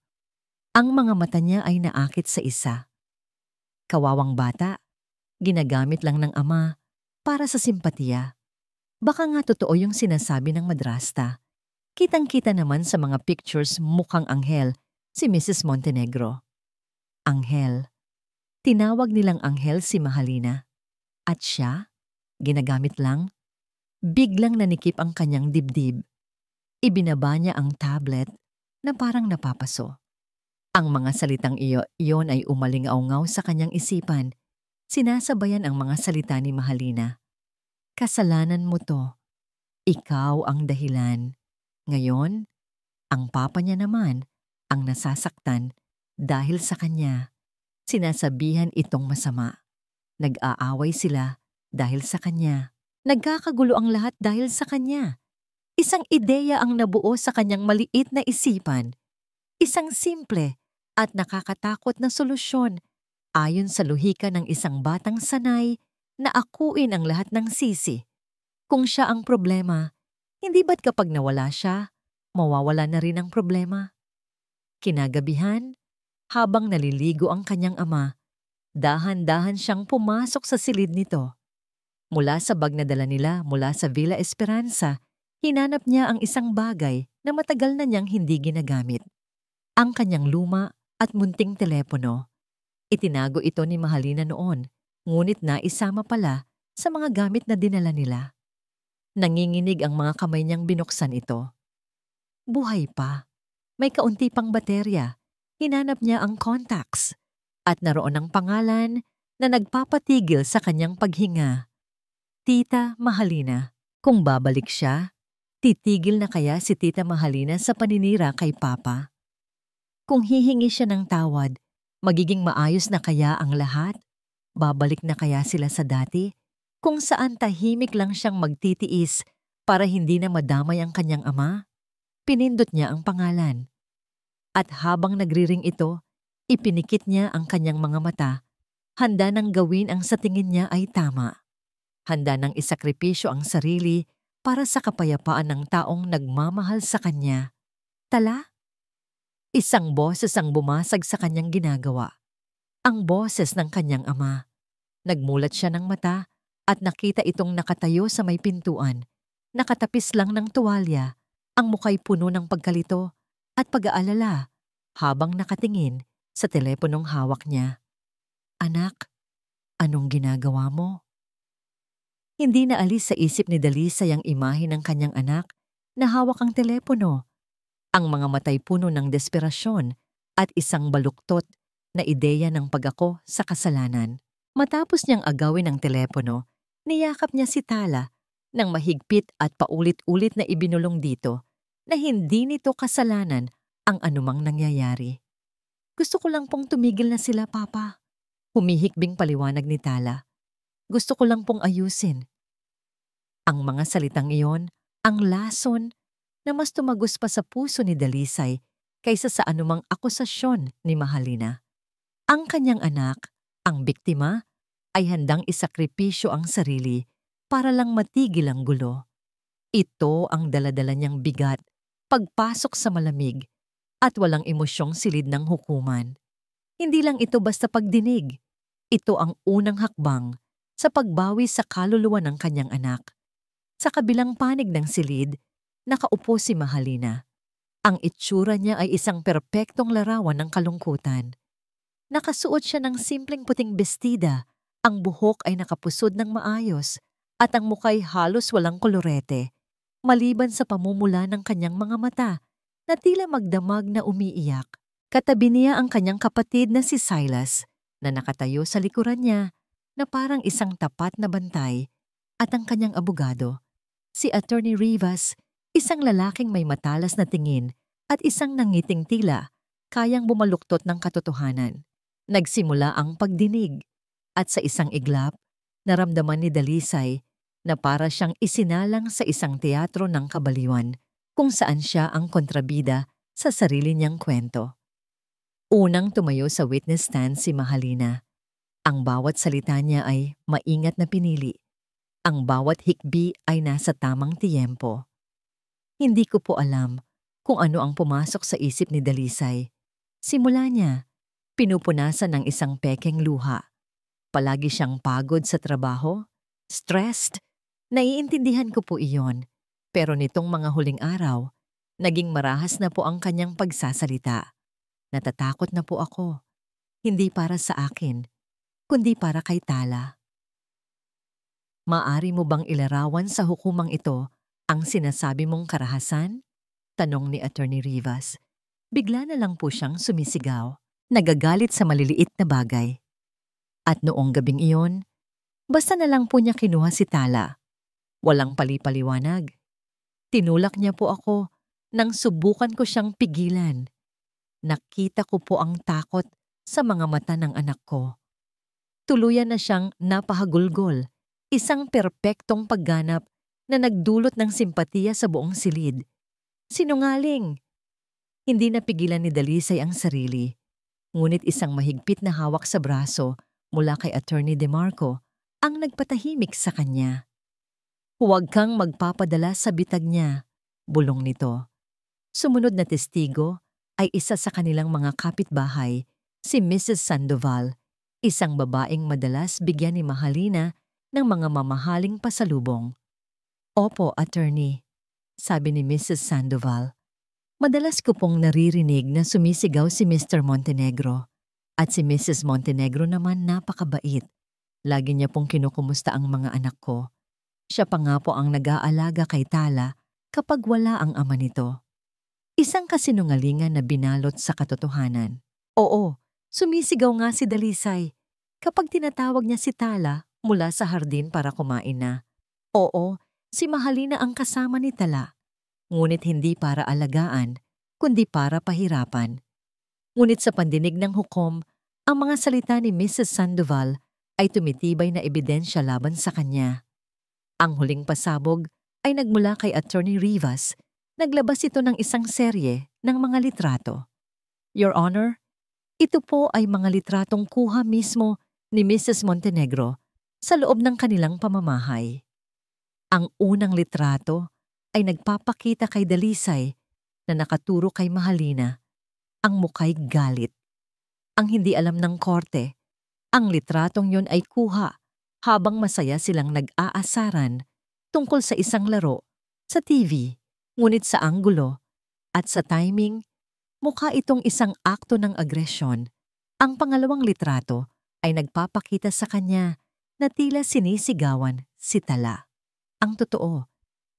Ang mga mata niya ay naakit sa isa. Kawawang bata, ginagamit lang ng ama para sa simpatiya. Baka nga totoo yung sinasabi ng madrasta. Kitang-kita naman sa mga pictures mukhang anghel si Mrs. Montenegro. Anghel. Tinawag nilang anghel si Mahalina. At siya, ginagamit lang. Biglang nanikip ang kanyang dibdib. Ibinaba niya ang tablet na parang napapaso. Ang mga salitang iyon ay umalingaw-ngaw sa kanyang isipan. Sinasabayan ang mga salita ni Mahalina. Kasalanan mo to. Ikaw ang dahilan. Ngayon, ang papa niya naman ang nasasaktan dahil sa kanya. Sinasabihan itong masama. Nag-aaway sila dahil sa kanya. Nagkakagulo ang lahat dahil sa kanya. Isang ideya ang nabuo sa kanyang maliit na isipan. Isang simple at nakakatakot na solusyon ayon sa luhika ng isang batang sanay na akuin ang lahat ng sisi. Kung siya ang problema, hindi ba't kapag nawala siya, mawawala na rin ang problema? Kinagabihan, habang naliligo ang kanyang ama, dahan-dahan siyang pumasok sa silid nito. Mula sa bag na dala nila mula sa Villa Esperanza, hinanap niya ang isang bagay na matagal na niyang hindi ginagamit. Ang kanyang luma at munting telepono. Itinago ito ni Mahalina noon, ngunit naisama pala sa mga gamit na dinala nila. Nanginginig ang mga kamay niyang binuksan ito. Buhay pa. May kaunti pang baterya. Hinanap niya ang contacts. At naroon ang pangalan na nagpapatigil sa kanyang paghinga. Tita Mahalina. Kung babalik siya, titigil na kaya si Tita Mahalina sa paninira kay Papa? Kung hihingi siya ng tawad, magiging maayos na kaya ang lahat? Babalik na kaya sila sa dati? Kung saan tahimik lang siyang magtitiis para hindi na madamay ang kanyang ama? Pinindot niya ang pangalan. At habang nagriring ito, ipinikit niya ang kanyang mga mata. Handa nang gawin ang sa tingin niya ay tama. Handa nang isakripisyo ang sarili para sa kapayapaan ng taong nagmamahal sa kanya. Tala? Isang boses ang bumasag sa kanyang ginagawa. Ang boses ng kanyang ama. Nagmulat siya ng mata at nakita itong nakatayo sa may pintuan. Nakatapis lang ng tuwalya, ang muka'y puno ng pagkalito at pag-aalala habang nakatingin sa teleponong hawak niya. Anak, anong ginagawa mo? Hindi naalis sa isip ni Dalisay ang imahe ng kanyang anak na hawak ang telepono. Ang mga matay puno ng desperasyon at isang baluktot na ideya ng pag-ako sa kasalanan. Matapos niyang agawin ang telepono, niyakap niya si Tala nang mahigpit at paulit-ulit na ibinulong dito na hindi nito kasalanan ang anumang nangyayari. Gusto ko lang pong tumigil na sila, Papa. Humihikbing paliwanag ni Tala. Gusto ko lang pong ayusin. Ang mga salitang iyon, ang lason na mas tumagos pa sa puso ni Dalisay kaysa sa anumang akusasyon ni Mahalina. Ang kanyang anak, ang biktima, ay handang isakripisyo ang sarili para lang matigil ang gulo. Ito ang daladala niyang bigat, pagpasok sa malamig, at walang emosyong silid ng hukuman. Hindi lang ito basta pagdinig. Ito ang unang hakbang sa pagbawi sa kaluluwa ng kanyang anak. Sa kabilang panig ng silid, nakaupo si Mahalina. Ang itsura niya ay isang perpektong larawan ng kalungkutan. Nakasuot siya ng simpleng puting bestida, ang buhok ay nakapusod ng maayos, at ang muka'y halos walang kolorete, maliban sa pamumula ng kanyang mga mata na tila magdamag na umiiyak. Katabi niya ang kanyang kapatid na si Silas na nakatayo sa likuran niya na parang isang tapat na bantay, at ang kanyang abogado, si Attorney Rivas, isang lalaking may matalas na tingin at isang nangiting tila, kayang bumaluktot ng katotohanan. Nagsimula ang pagdinig at sa isang iglap, naramdaman ni Dalisay na para siyang isinalang sa isang teatro ng kabaliwan kung saan siya ang kontrabida sa sarili niyang kwento. Unang tumayo sa witness stand si Mahalina. Ang bawat salita niya ay maingat na pinili. Ang bawat hikbi ay nasa tamang tiyempo. Hindi ko po alam kung ano ang pumasok sa isip ni Dalisay. Simula niya, pinupunasan ng isang pekeng luha. Palagi siyang pagod sa trabaho, stressed. Naiintindihan ko po iyon, pero nitong mga huling araw, naging marahas na po ang kanyang pagsasalita. Natatakot na po ako, hindi para sa akin, kundi para kay Tala. Maari mo bang ilarawan sa hukumang ito ang sinasabi mong karahasan? Tanong ni Attorney Rivas. Bigla na lang po siyang sumisigaw, nagagalit sa maliliit na bagay. At noong gabing iyon, basta na lang po niya kinuha si Tala. Walang palipaliwanag. Tinulak niya po ako nang subukan ko siyang pigilan. Nakita ko po ang takot sa mga mata ng anak ko. Tuluyan na siyang napahagulgol, isang perpektong pagganap na nagdulot ng simpatiya sa buong silid. Sinungaling! Hindi napigilan ni Dalisay ang sarili, ngunit isang mahigpit na hawak sa braso mula kay Attorney DeMarco ang nagpatahimik sa kanya. Huwag kang magpapadala sa bitag niya, bulong nito. Sumunod na testigo ay isa sa kanilang mga kapitbahay, si Mrs. Sandoval, isang babaeng madalas bigyan ni Mahalina ng mga mamahaling pasalubong. Opo, attorney, sabi ni Mrs. Sandoval. Madalas ko pong naririnig na sumisigaw si Mr. Montenegro at si Mrs. Montenegro naman napakabait. Lagi niya pong kinukumusta ang mga anak ko. Siya pa nga po ang nag-aalaga kay Tala kapag wala ang ama nito. Isang kasinungalingan na binalot sa katotohanan. Oo, sumisigaw nga si Dalisay kapag tinatawag niya si Tala mula sa hardin para kumain na. Oo, si Mahalina ang kasama ni Tala, ngunit hindi para alagaan, kundi para pahirapan. Ngunit sa pandinig ng hukom, ang mga salita ni Mrs. Sandoval ay tumitibay na ebidensya laban sa kanya. Ang huling pasabog ay nagmula kay Attorney Rivas. Naglabas ito ng isang serye ng mga litrato. Your Honor, ito po ay mga litratong kuha mismo ni Mrs. Montenegro sa loob ng kanilang pamamahay. Ang unang litrato ay nagpapakita kay Dalisay na nakaturo kay Mahalina. Ang mukhay galit. Ang hindi alam ng korte, ang litratong yon ay kuha habang masaya silang nag-aasaran tungkol sa isang laro sa TV, ngunit sa anggulo at sa timing, mukha itong isang akto ng agresyon. Ang pangalawang litrato ay nagpapakita sa kanya na tila sinisigawan si Tala. Ang totoo,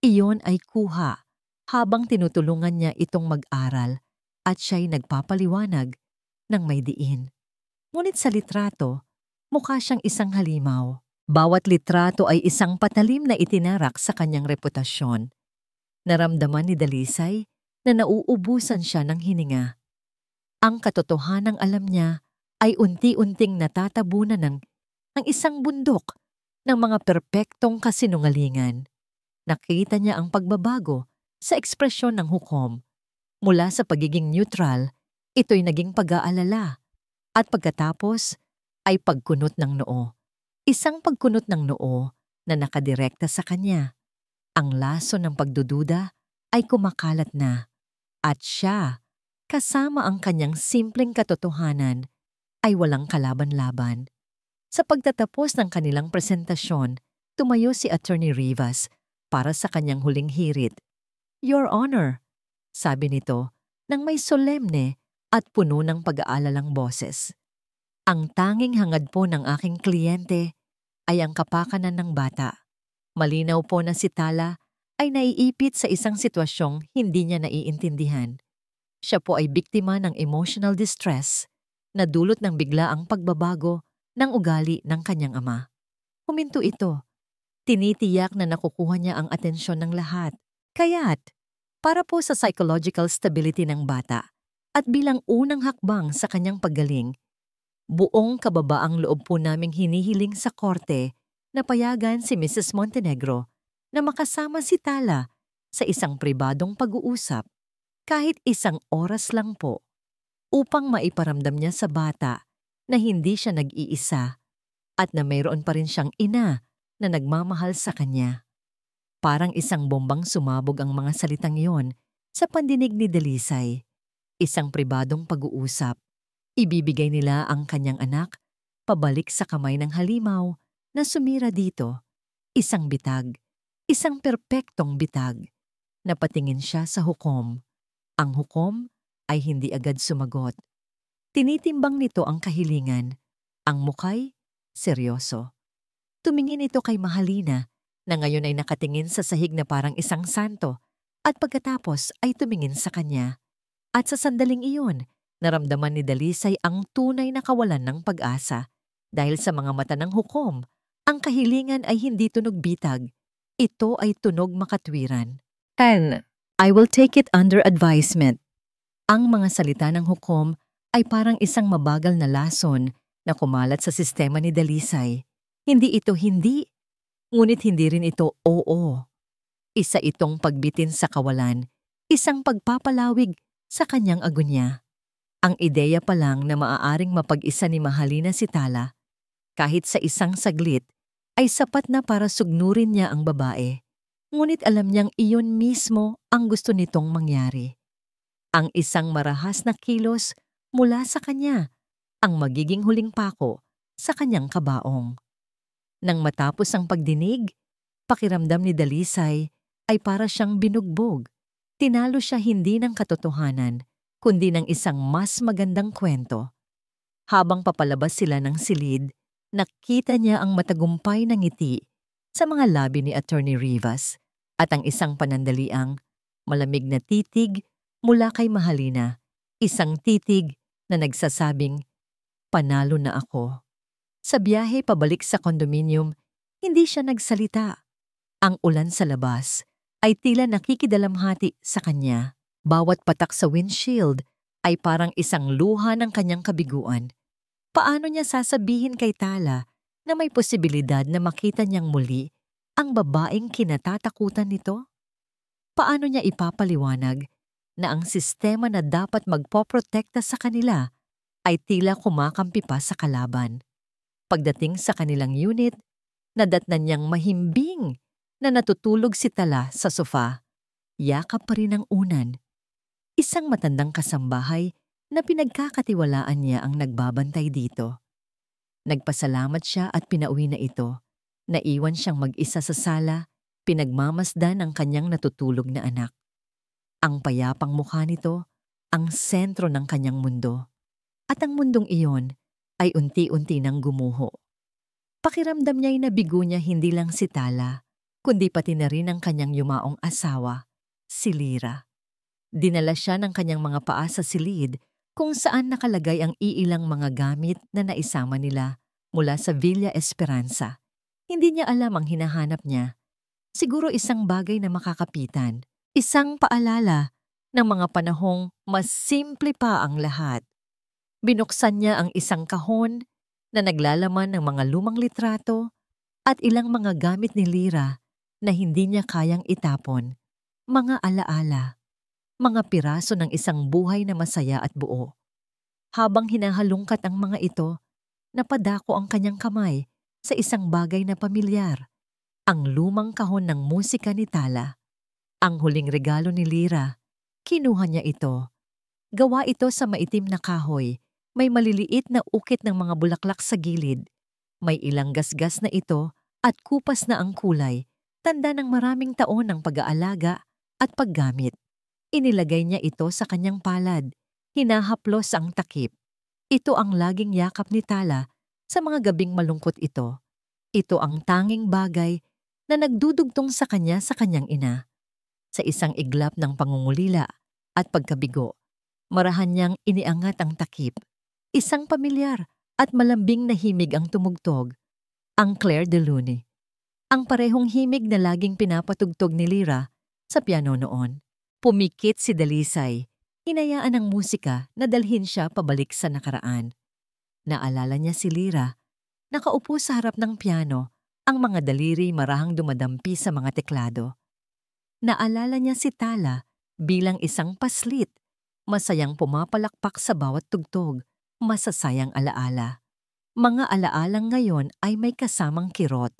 iyon ay kuha habang tinutulungan niya itong mag-aral at siya'y nagpapaliwanag ng may diin. Ngunit sa litrato, mukha siyang isang halimaw. Bawat litrato ay isang patalim na itinarak sa kanyang reputasyon. Naramdaman ni Dalisay na nauubusan siya ng hininga. Ang katotohanang alam niya ay unti-unting natatabunan ng isang bundok ng mga perpektong kasinungalingan. Nakita niya ang pagbabago sa ekspresyon ng hukom. Mula sa pagiging neutral, ito'y naging pag-aalala at pagkatapos ay pagkunot ng noo. Isang pagkunot ng noo na nakadirekta sa kanya. Ang laso ng pagdududa ay kumakalat na at siya, kasama ang kanyang simpleng katotohanan, ay walang kalaban-laban. Sa pagtatapos ng kanilang presentasyon, tumayo si Attorney Rivas para sa kanyang huling hirit. Your Honor, sabi nito nang may solemne at puno ng pag-aalalang boses. Ang tanging hangad po ng aking kliyente ay ang kapakanan ng bata. Malinaw po na si Tala ay naiipit sa isang sitwasyong hindi niya naiintindihan. Siya po ay biktima ng emotional distress na dulot ng biglaang pagbabago ng ugali ng kanyang ama. Huminto ito. Tinitiyak na nakukuha niya ang atensyon ng lahat. Kaya't, para po sa psychological stability ng bata at bilang unang hakbang sa kanyang paggaling, buong kababaang loob po naming hinihiling sa korte na payagan si Mrs. Montenegro na makasama si Tala sa isang pribadong pag-uusap kahit isang oras lang po upang maiparamdam niya sa bata na hindi siya nag-iisa at na mayroon pa rin siyang ina na nagmamahal sa kanya. Parang isang bombang sumabog ang mga salitang iyon sa pandinig ni Dalisay. Isang pribadong pag-uusap. Ibibigay nila ang kanyang anak pabalik sa kamay ng halimaw na sumira dito. Isang bitag, isang perpektong bitag. Napatingin siya sa hukom. Ang hukom ay hindi agad sumagot. Tinitimbang nito ang kahilingan. Ang mukhay, seryoso. Tumingin ito kay Mahalina na ngayon ay nakatingin sa sahig na parang isang santo at pagkatapos ay tumingin sa kanya. At sa sandaling iyon, naramdaman ni Dalisay ang tunay na kawalan ng pag-asa dahil sa mga mata ng hukom, ang kahilingan ay hindi tunog bitag. Ito ay tunog makatwiran. 10. I will take it under advisement. Ang mga salita ng hukom ay parang isang mabagal na lason na kumalat sa sistema ni Dalisay. Hindi ito hindi, ngunit hindi rin ito oo. Isa itong pagbitin sa kawalan, isang pagpapalawig sa kanyang agonya. Ang ideya pa lang na maaaring mapag-isa ni Mahalina si Tala, kahit sa isang saglit, ay sapat na para sugnurin niya ang babae. Ngunit alam niyang iyon mismo ang gusto nitong mangyari. Ang isang marahas na kilos mula sa kanya, ang magiging huling pako sa kanyang kabaong. Nang matapos ang pagdinig, pakiramdam ni Dalisay ay para siyang binugbog. Tinalo siya hindi ng katotohanan, kundi ng isang mas magandang kwento. Habang papalabas sila ng silid, nakita niya ang matagumpay na ngiti sa mga labi ni Attorney Rivas at ang isang panandaliang malamig na titig mula kay Mahalina, isang titig na nagsasabing, "Panalo na ako." Sa biyahe pabalik sa kondominium, hindi siya nagsalita. Ang ulan sa labas ay tila nakikidalamhati sa kanya. Bawat patak sa windshield ay parang isang luha ng kanyang kabiguan. Paano niya sasabihin kay Tala na may posibilidad na makita niyang muli ang babaeng kinatatakutan nito? Paano niya ipapaliwanag na ang sistema na dapat magpoprotekta sa kanila ay tila kumakampi pa sa kalaban? Pagdating sa kanilang unit, nadatnan niyang mahimbing na natutulog si Tala sa sofa. Yakap pa rin ang unan. Isang matandang kasambahay na pinagkakatiwalaan niya ang nagbabantay dito. Nagpasalamat siya at pinauwi na ito. Naiwan siyang mag-isa sa sala, pinagmamasdan ang kanyang natutulog na anak. Ang payapang mukha nito, ang sentro ng kanyang mundo. At ang mundong iyon ay unti-unti nang gumuho. Pakiramdam niya'y nabigo niya hindi lang si Tala, kundi pati na rin ang kanyang yumaong asawa, si Lyra. Dinala siya ng kanyang mga paa sa silid kung saan nakalagay ang iilang mga gamit na naisama nila mula sa Villa Esperanza. Hindi niya alam ang hinahanap niya. Siguro isang bagay na makakapitan, isang paalala ng mga panahong mas simple pa ang lahat. Binuksan niya ang isang kahon na naglalaman ng mga lumang litrato at ilang mga gamit ni Lyra na hindi niya kayang itapon. Mga alaala. Mga piraso ng isang buhay na masaya at buo. Habang hinahalungkat ang mga ito, napadako ang kanyang kamay sa isang bagay na pamilyar, ang lumang kahon ng musika ni Tala. Ang huling regalo ni Lyra, kinuha niya ito. Gawa ito sa maitim na kahoy, may maliliit na ukit ng mga bulaklak sa gilid. May ilang gasgas na ito at kupas na ang kulay, tanda ng maraming taon ng pag-aalaga at paggamit. Inilagay niya ito sa kanyang palad. Hinahaplos ang takip. Ito ang laging yakap ni Tala sa mga gabing malungkot ito. Ito ang tanging bagay na nagdudugtong sa kanyang ina. Sa isang iglap ng pangungulila at pagkabigo, marahan niyang iniangat ang takip. Isang pamilyar at malambing na himig ang tumugtog. Ang Clair de Lune. Ang parehong himig na laging pinapatugtog ni Lyra sa piano noon. Pumikit si Dalisay, hinayaan ng musika na dalhin siya pabalik sa nakaraan. Naalala niya si Lyra, nakaupo sa harap ng piano, ang mga daliri marahang dumadampi sa mga teklado. Naalala niya si Tala bilang isang paslit, masayang pumapalakpak sa bawat tugtog, masasayang alaala. Mga alaalang ngayon ay may kasamang kirot.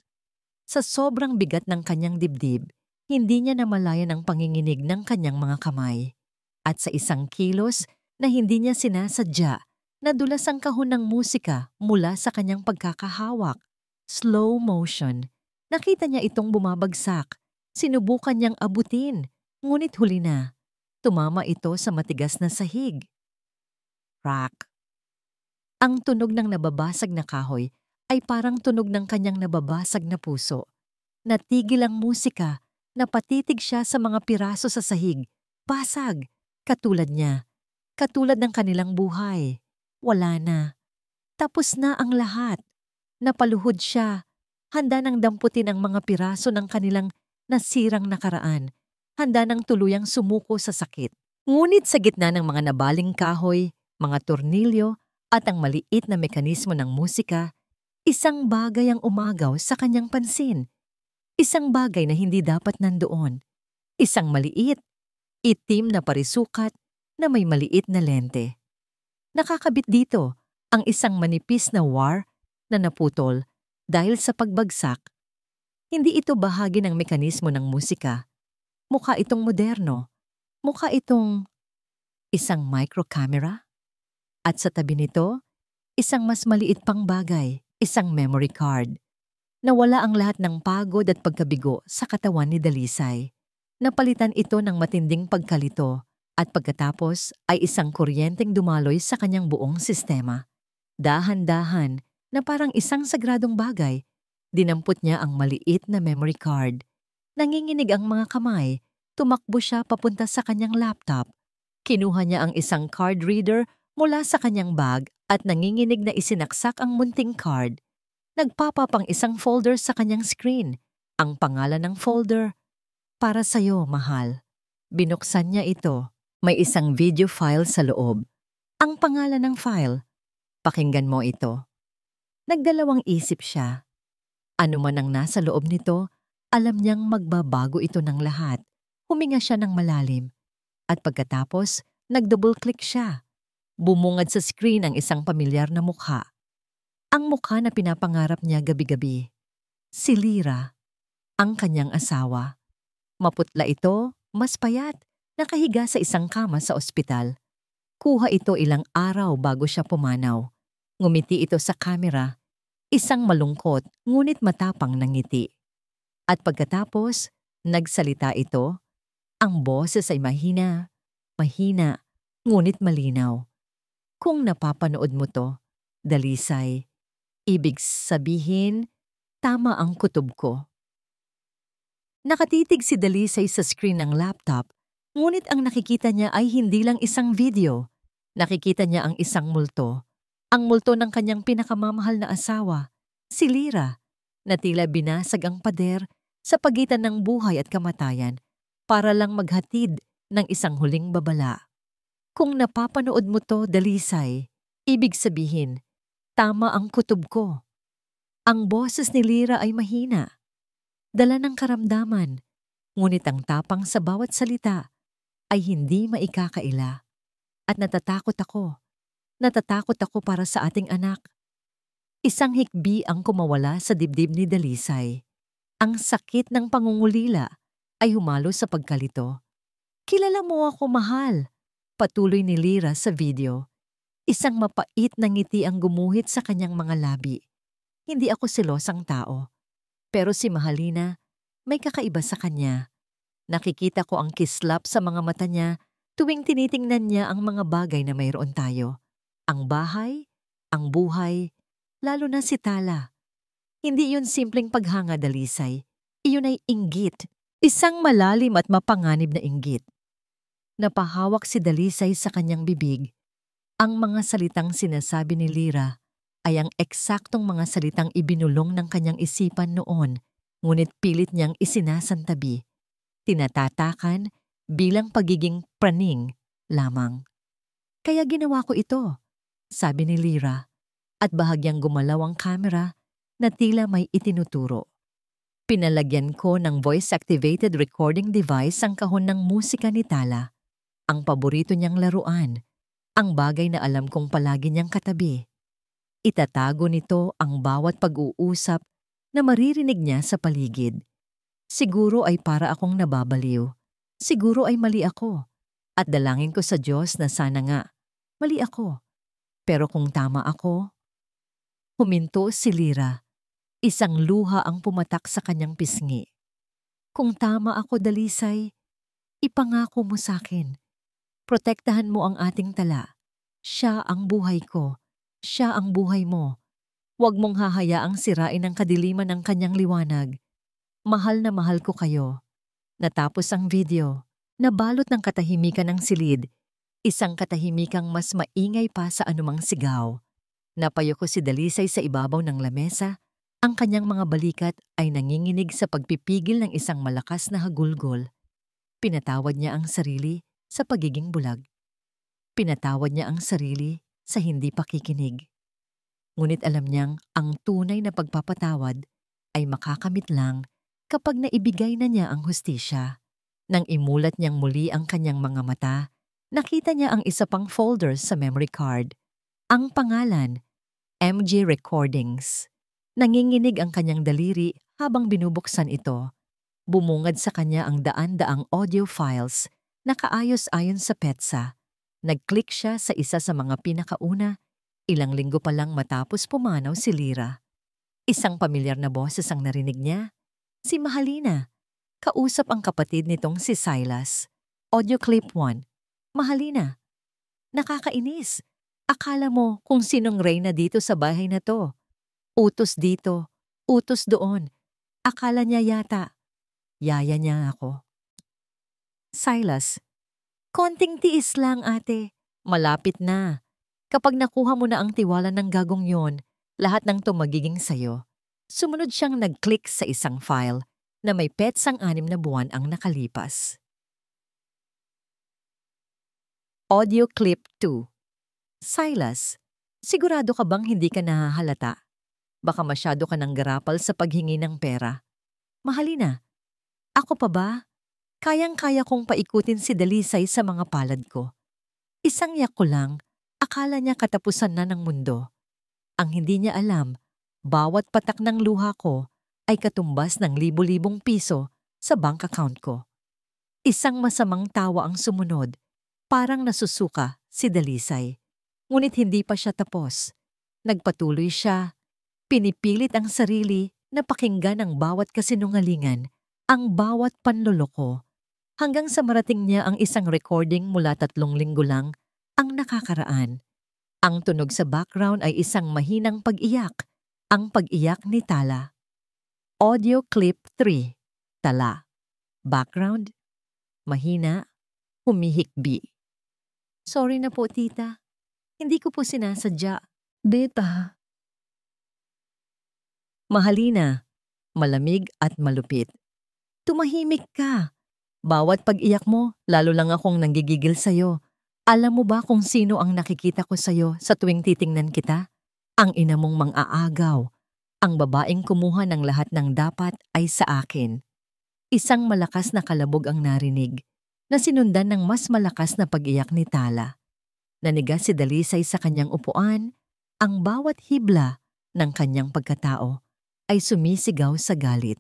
Sa sobrang bigat ng kanyang dibdib, hindi niya namalayan ang panginginig ng kanyang mga kamay. At sa isang kilos na hindi niya sinasadya, nadulas ang kahon ng musika mula sa kanyang pagkakahawak. Slow motion. Nakita niya itong bumabagsak. Sinubukan niyang abutin, ngunit huli na. Tumama ito sa matigas na sahig. Crack. Ang tunog ng nababasag na kahoy ay parang tunog ng kanyang nababasag na puso. Natigil ang musika. Napatitig siya sa mga piraso sa sahig. Basag. Katulad niya. Katulad ng kanilang buhay. Wala na. Tapos na ang lahat. Napaluhod siya. Handa nang damputin ang mga piraso ng kanilang nasirang nakaraan. Handa nang tuluyang sumuko sa sakit. Ngunit sa gitna ng mga nabaling kahoy, mga tornilyo, at ang maliit na mekanismo ng musika, isang bagay ang umagaw sa kanyang pansin. Isang bagay na hindi dapat nandoon. Isang maliit, itim na parisukat na may maliit na lente. Nakakabit dito ang isang manipis na wire na naputol dahil sa pagbagsak. Hindi ito bahagi ng mekanismo ng musika. Mukha itong moderno. Mukha itong isang microcamera. At sa tabi nito, isang mas maliit pang bagay, isang memory card. Nawala ang lahat ng pagod at pagkabigo sa katawan ni Dalisay. Napalitan ito ng matinding pagkalito at pagkatapos ay isang kuryenteng dumaloy sa kanyang buong sistema. Dahan-dahan na parang isang sagradong bagay Dinampot niya ang maliit na memory card. Nanginginig ang mga kamay. Tumakbo siya papunta sa kanyang laptop. Kinuha niya ang isang card reader mula sa kanyang bag at nanginginig na isinaksak ang munting card. Nagpapapang isang folder sa kanyang screen. Ang pangalan ng folder, "Para sa'yo, mahal." Binuksan niya ito. May isang video file sa loob. Ang pangalan ng file, "Pakinggan mo ito." Nagdalawang isip siya. Ano man ang nasa loob nito, alam niyang magbabago ito ng lahat. Huminga siya ng malalim. At pagkatapos, nag-double-click siya. Bumungad sa screen ang isang pamilyar na mukha. Ang mukha na pinapangarap niya gabi-gabi. Si Lyra, ang kanyang asawa. Maputla ito, mas payat, nakahiga sa isang kama sa ospital. Kuha ito ilang araw bago siya pumanaw. Ngumiti ito sa kamera, isang malungkot ngunit matapang na ngiti. At pagkatapos, nagsalita ito. Ang boses ay mahina, ngunit malinaw. Kung napapanood mo to, Dalisay, ibig sabihin, tama ang kutob ko. Nakatitig si Dalisay sa screen ng laptop, ngunit ang nakikita niya ay hindi lang isang video. Nakikita niya ang isang multo. Ang multo ng kanyang pinakamamahal na asawa, si Lyra, na tila binasag ang pader sa pagitan ng buhay at kamatayan para lang maghatid ng isang huling babala. Kung napapanood mo to, Dalisay, ibig sabihin, tama ang kutob ko. Ang boses ni Lyra ay mahina, dala ng karamdaman, ngunit ang tapang sa bawat salita ay hindi maikakaila. At natatakot ako. Natatakot ako para sa ating anak. Isang hikbi ang kumawala sa dibdib ni Dalisay. Ang sakit ng pangungulila ay humalo sa pagkalito. "Kilala mo ako, mahal," patuloy ni Lyra sa video. Isang mapait na ngiti ang gumuhit sa kanyang mga labi. Hindi ako selosang tao. Pero si Mahalina, may kakaiba sa kanya. Nakikita ko ang kislap sa mga mata niya tuwing tinitingnan niya ang mga bagay na mayroon tayo. Ang bahay, ang buhay, lalo na si Tala. Hindi yun simpleng paghanga, Dalisay. Iyon ay inggit. Isang malalim at mapanganib na inggit. Napahawak si Dalisay sa kanyang bibig. Ang mga salitang sinasabi ni Lyra ay ang eksaktong mga salitang ibinulong ng kanyang isipan noon, ngunit pilit niyang isinasantabi. Tinatatakan bilang pagiging praning lamang. "Kaya ginawa ko ito," sabi ni Lyra, at bahagyang gumalaw ang kamera na tila may itinuturo. "Pinalagyan ko ng voice-activated recording device ang kahon ng musika ni Tala, ang paborito niyang laruan, ang bagay na alam kong palagi niyang katabi. Itatago nito ang bawat pag-uusap na maririnig niya sa paligid. Siguro ay para akong nababaliw. Siguro ay mali ako. At dalangin ko sa Diyos na sana nga, mali ako. Pero kung tama ako..." Huminto si Lyra. Isang luha ang pumatak sa kanyang pisngi. "Kung tama ako, Dalisay, ipangako mo sa akin. Protektahan mo ang ating Tala. Siya ang buhay ko. Siya ang buhay mo. Huwag mong hahayaang sirain ang kadiliman ng kanyang liwanag. Mahal na mahal ko kayo." Natapos ang video. Nabalot ng katahimikan ng silid. Isang katahimikang mas maingay pa sa anumang sigaw. Napayuko si Dalisay sa ibabaw ng lamesa. Ang kanyang mga balikat ay nanginginig sa pagpipigil ng isang malakas na hagulgol. Pinatawad niya ang sarili sa pagiging bulag. Pinatawad niya ang sarili sa hindi pakikinig. Ngunit alam niyang ang tunay na pagpapatawad ay makakamit lang kapag naibigay na niya ang hustisya. Nang imulat niyang muli ang kanyang mga mata, nakita niya ang isa pang folder sa memory card. Ang pangalan, MG Recordings. Nanginginig ang kanyang daliri habang binubuksan ito. Bumungad sa kanya ang daan-daang audio files na kaayos-ayon sa petsa. Nag-click siya sa isa sa mga pinakauna, ilang linggo pa lang matapos pumanaw si Lyra. Isang pamilyar na boses ang narinig niya. Si Mahalina. Kausap ang kapatid nitong si Silas. Audio clip 1. "Mahalina. Nakakainis. Akala mo kung sinong reyna dito sa bahay na to. Utos dito, Utos doon. Akala niya yata. Yaya niya ako. Silas, konting tiis lang ate. Malapit na. Kapag nakuha mo na ang tiwala ng gagong yon, lahat ng to magiging sayo. Sumunod siyang nag-click sa isang file na may petsang 6 na buwan ang nakalipas. Audio Clip 2. Silas, sigurado ka bang hindi ka nahahalata? Baka masyado ka ng garapal sa paghingi ng pera. Mahalina, ako pa ba? Kayang-kaya kong paikutin si Dalisay sa mga palad ko. Isang yak ko lang, akala niya katapusan na ng mundo. Ang hindi niya alam, bawat patak ng luha ko ay katumbas ng libo-libong piso sa bank account ko. Isang masamang tawa ang sumunod. Parang nasusuka si Dalisay. Ngunit hindi pa siya tapos. Nagpatuloy siya. Pinipilit ang sarili na pakinggan ang bawat kasinungalingan, ang bawat panloloko, hanggang sa marating niya ang isang recording mula 3 linggo lang ang nakakaraan. Ang tunog sa background ay isang mahinang pag-iyak, ang pag-iyak ni Tala. Audio Clip 3. Tala. Background? Mahina, humihikbi. Sorry na po, tita. Hindi ko po sinasadya. Beta. Mahalina, malamig at malupit. Tumahimik ka. Bawat pag-iyak mo, lalo lang akong nanggigigil sa'yo. Alam mo ba kung sino ang nakikita ko sa'yo sa tuwing titingnan kita? Ang ina mong mang-aagaw. Ang babaeng kumuha ng lahat ng dapat ay sa akin. Isang malakas na kalabog ang narinig, na sinundan ng mas malakas na pag-iyak ni Tala. Naniga si Dalisay sa kanyang upuan, ang bawat hibla ng kanyang pagkatao ay sumisigaw sa galit.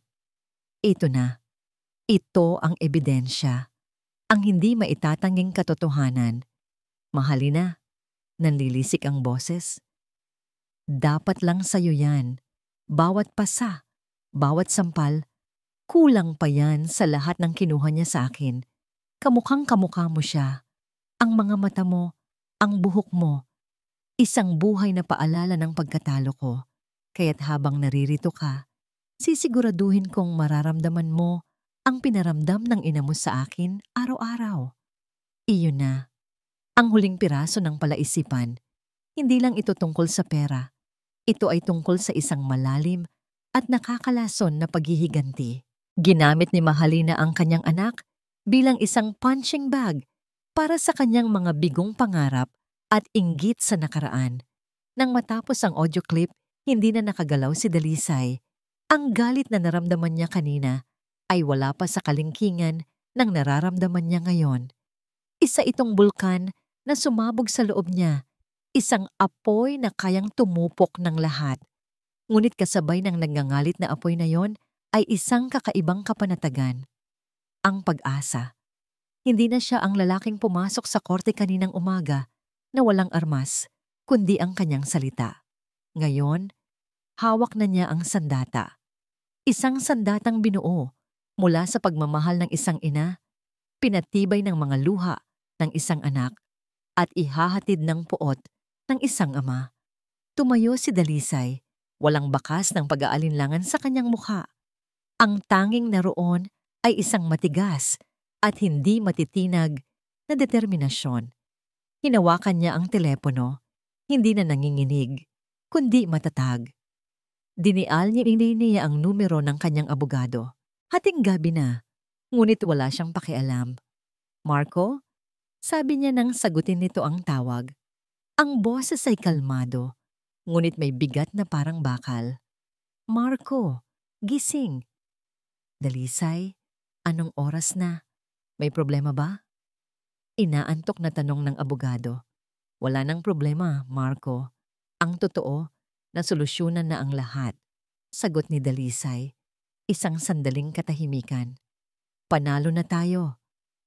Ito na. Ito ang ebidensya. Ang hindi maitatanging katotohanan. Mahalina, nanlilisik ang boses. Dapat lang sa'yo yan. Bawat pasa, bawat sampal, kulang pa yan sa lahat ng kinuha niya sa akin. Kamukhang kamukha mo siya. Ang mga mata mo, ang buhok mo. Isang buhay na paalala ng pagkatalo ko. Kaya't habang naririto ka, sisiguraduhin kong mararamdaman mo ang pinaramdam ng ina mo sa akin araw-araw. Iyon na. Ang huling piraso ng palaisipan. Hindi lang ito tungkol sa pera. Ito ay tungkol sa isang malalim at nakakalason na paghihiganti. Ginamit ni Mahalina ang kanyang anak bilang isang punching bag para sa kanyang mga bigong pangarap at inggit sa nakaraan. Nang matapos ang audio clip, hindi na nakagalaw si Dalisay. Ang galit na naramdaman niya kanina ay wala pa sa kalingkingan ng nararamdaman niya ngayon. Isa itong bulkan na sumabog sa loob niya, isang apoy na kayang tumupok ng lahat. Ngunit kasabay ng nagngangalit na apoy na yon ay isang kakaibang kapanatagan. Ang pag-asa. Hindi na siya ang lalaking pumasok sa korte kaninang umaga na walang armas, kundi ang kanyang salita. Ngayon, hawak na niya ang sandata. Isang sandatang binuo mula sa pagmamahal ng isang ina, pinatibay ng mga luha ng isang anak, at ihahatid ng puot ng isang ama. Tumayo si Dalisay, walang bakas ng pag-aalinlangan sa kanyang mukha. Ang tanging naroon ay isang matigas at hindi matitinag na determinasyon. Hinawakan niya ang telepono, hindi na nanginginig, kundi matatag. Dinial niya ang numero ng kanyang abogado. Hating gabi na, ngunit wala siyang pakialam. Marco? Sabi niya nang sagutin nito ang tawag. Ang boses ay kalmado, ngunit may bigat na parang bakal. Marco, gising. Dalisay, anong oras na? May problema ba? Inaantok na tanong ng abogado. Wala nang problema, Marco. Ang totoo, nasolusyonan na ang lahat. Sagot ni Dalisay. Isang sandaling katahimikan. Panalo na tayo.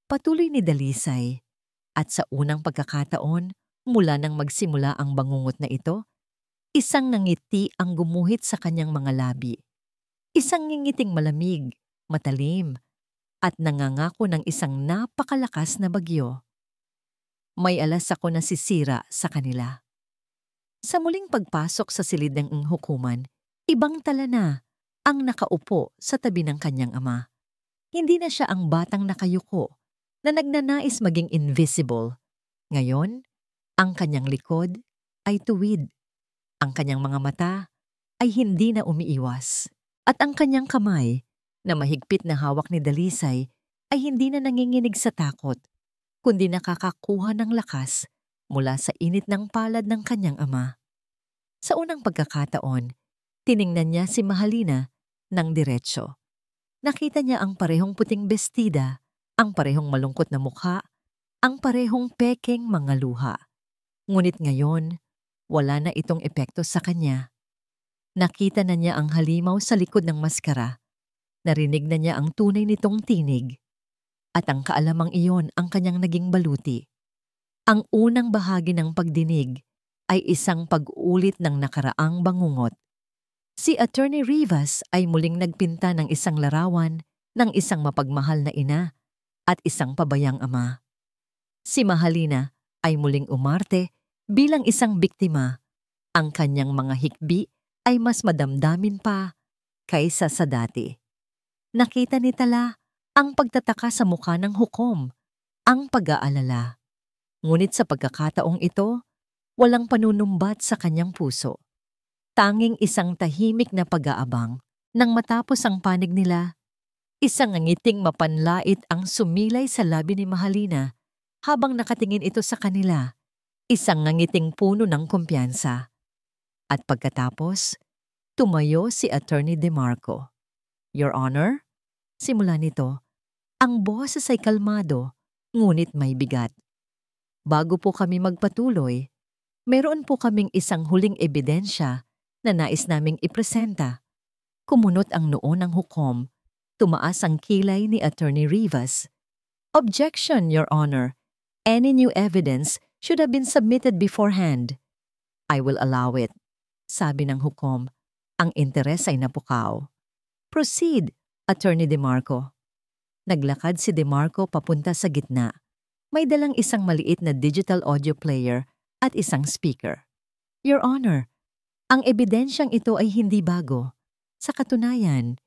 Patuloy ni Dalisay. At sa unang pagkakataon, mula nang magsimula ang bangungot na ito, isang nangiti ang gumuhit sa kanyang mga labi. Isang ngingiting malamig, matalim, at nangangako ng isang napakalakas na bagyo. May alas ako na sisira sa kanila. Sa muling pagpasok sa silid ng hukuman, ibang tala na. ang nakaupo sa tabi ng kanyang ama. Hindi na siya ang batang nakayuko na nagnanais maging invisible. Ngayon, ang kanyang likod ay tuwid. Ang kanyang mga mata ay hindi na umiiwas. At ang kanyang kamay na mahigpit na hawak ni Dalisay ay hindi na nanginginig sa takot, kundi nakakakuha ng lakas mula sa init ng palad ng kanyang ama. Sa unang pagkakataon, tiningnan niya si Mahalina ng diretsyo. Nakita niya ang parehong puting bestida, ang parehong malungkot na mukha, ang parehong pekeng mga luha. Ngunit ngayon, wala na itong epekto sa kanya. Nakita na niya ang halimaw sa likod ng maskara. Narinig na niya ang tunay nitong tinig. At ang kaalamang iyon ang kanyang naging baluti. Ang unang bahagi ng pagdinig ay isang pag-ulit ng nakaraang bangungot. Si Attorney Rivas ay muling nagpinta ng isang larawan ng isang mapagmahal na ina at isang pabayang ama. Si Mahalina ay muling umarte bilang isang biktima. Ang kanyang mga hikbi ay mas madamdamin pa kaysa sa dati. Nakita ni Tala ang pagtataka sa mukha ng hukom, ang pag-aalala. Ngunit sa pagkakataong ito, walang panunumbat sa kanyang puso. Tanging isang tahimik na pag-aabang. Nang matapos ang panig nila, isang ngiting mapanlait ang sumilay sa labi ni Mahalina habang nakatingin ito sa kanila, isang ngiting puno ng kumpiyansa. At pagkatapos, tumayo si Attorney DeMarco. Your Honor, simula nito, ang boses ay kalmado, ngunit may bigat. Bago po kami magpatuloy, meron po kaming isang huling ebidensya na nais naming ipresenta. Kumunot ang noo ng hukom. Tumaas ang kilay ni Attorney Rivas. Objection, Your Honor. Any new evidence should have been submitted beforehand. I will allow it, sabi ng hukom. Ang interes ay napukaw. Proceed, Attorney DeMarco. Naglakad si DeMarco papunta sa gitna. May dalang isang maliit na digital audio player at isang speaker. Your Honor, ang ebidensyang ito ay hindi bago. Sa katunayan,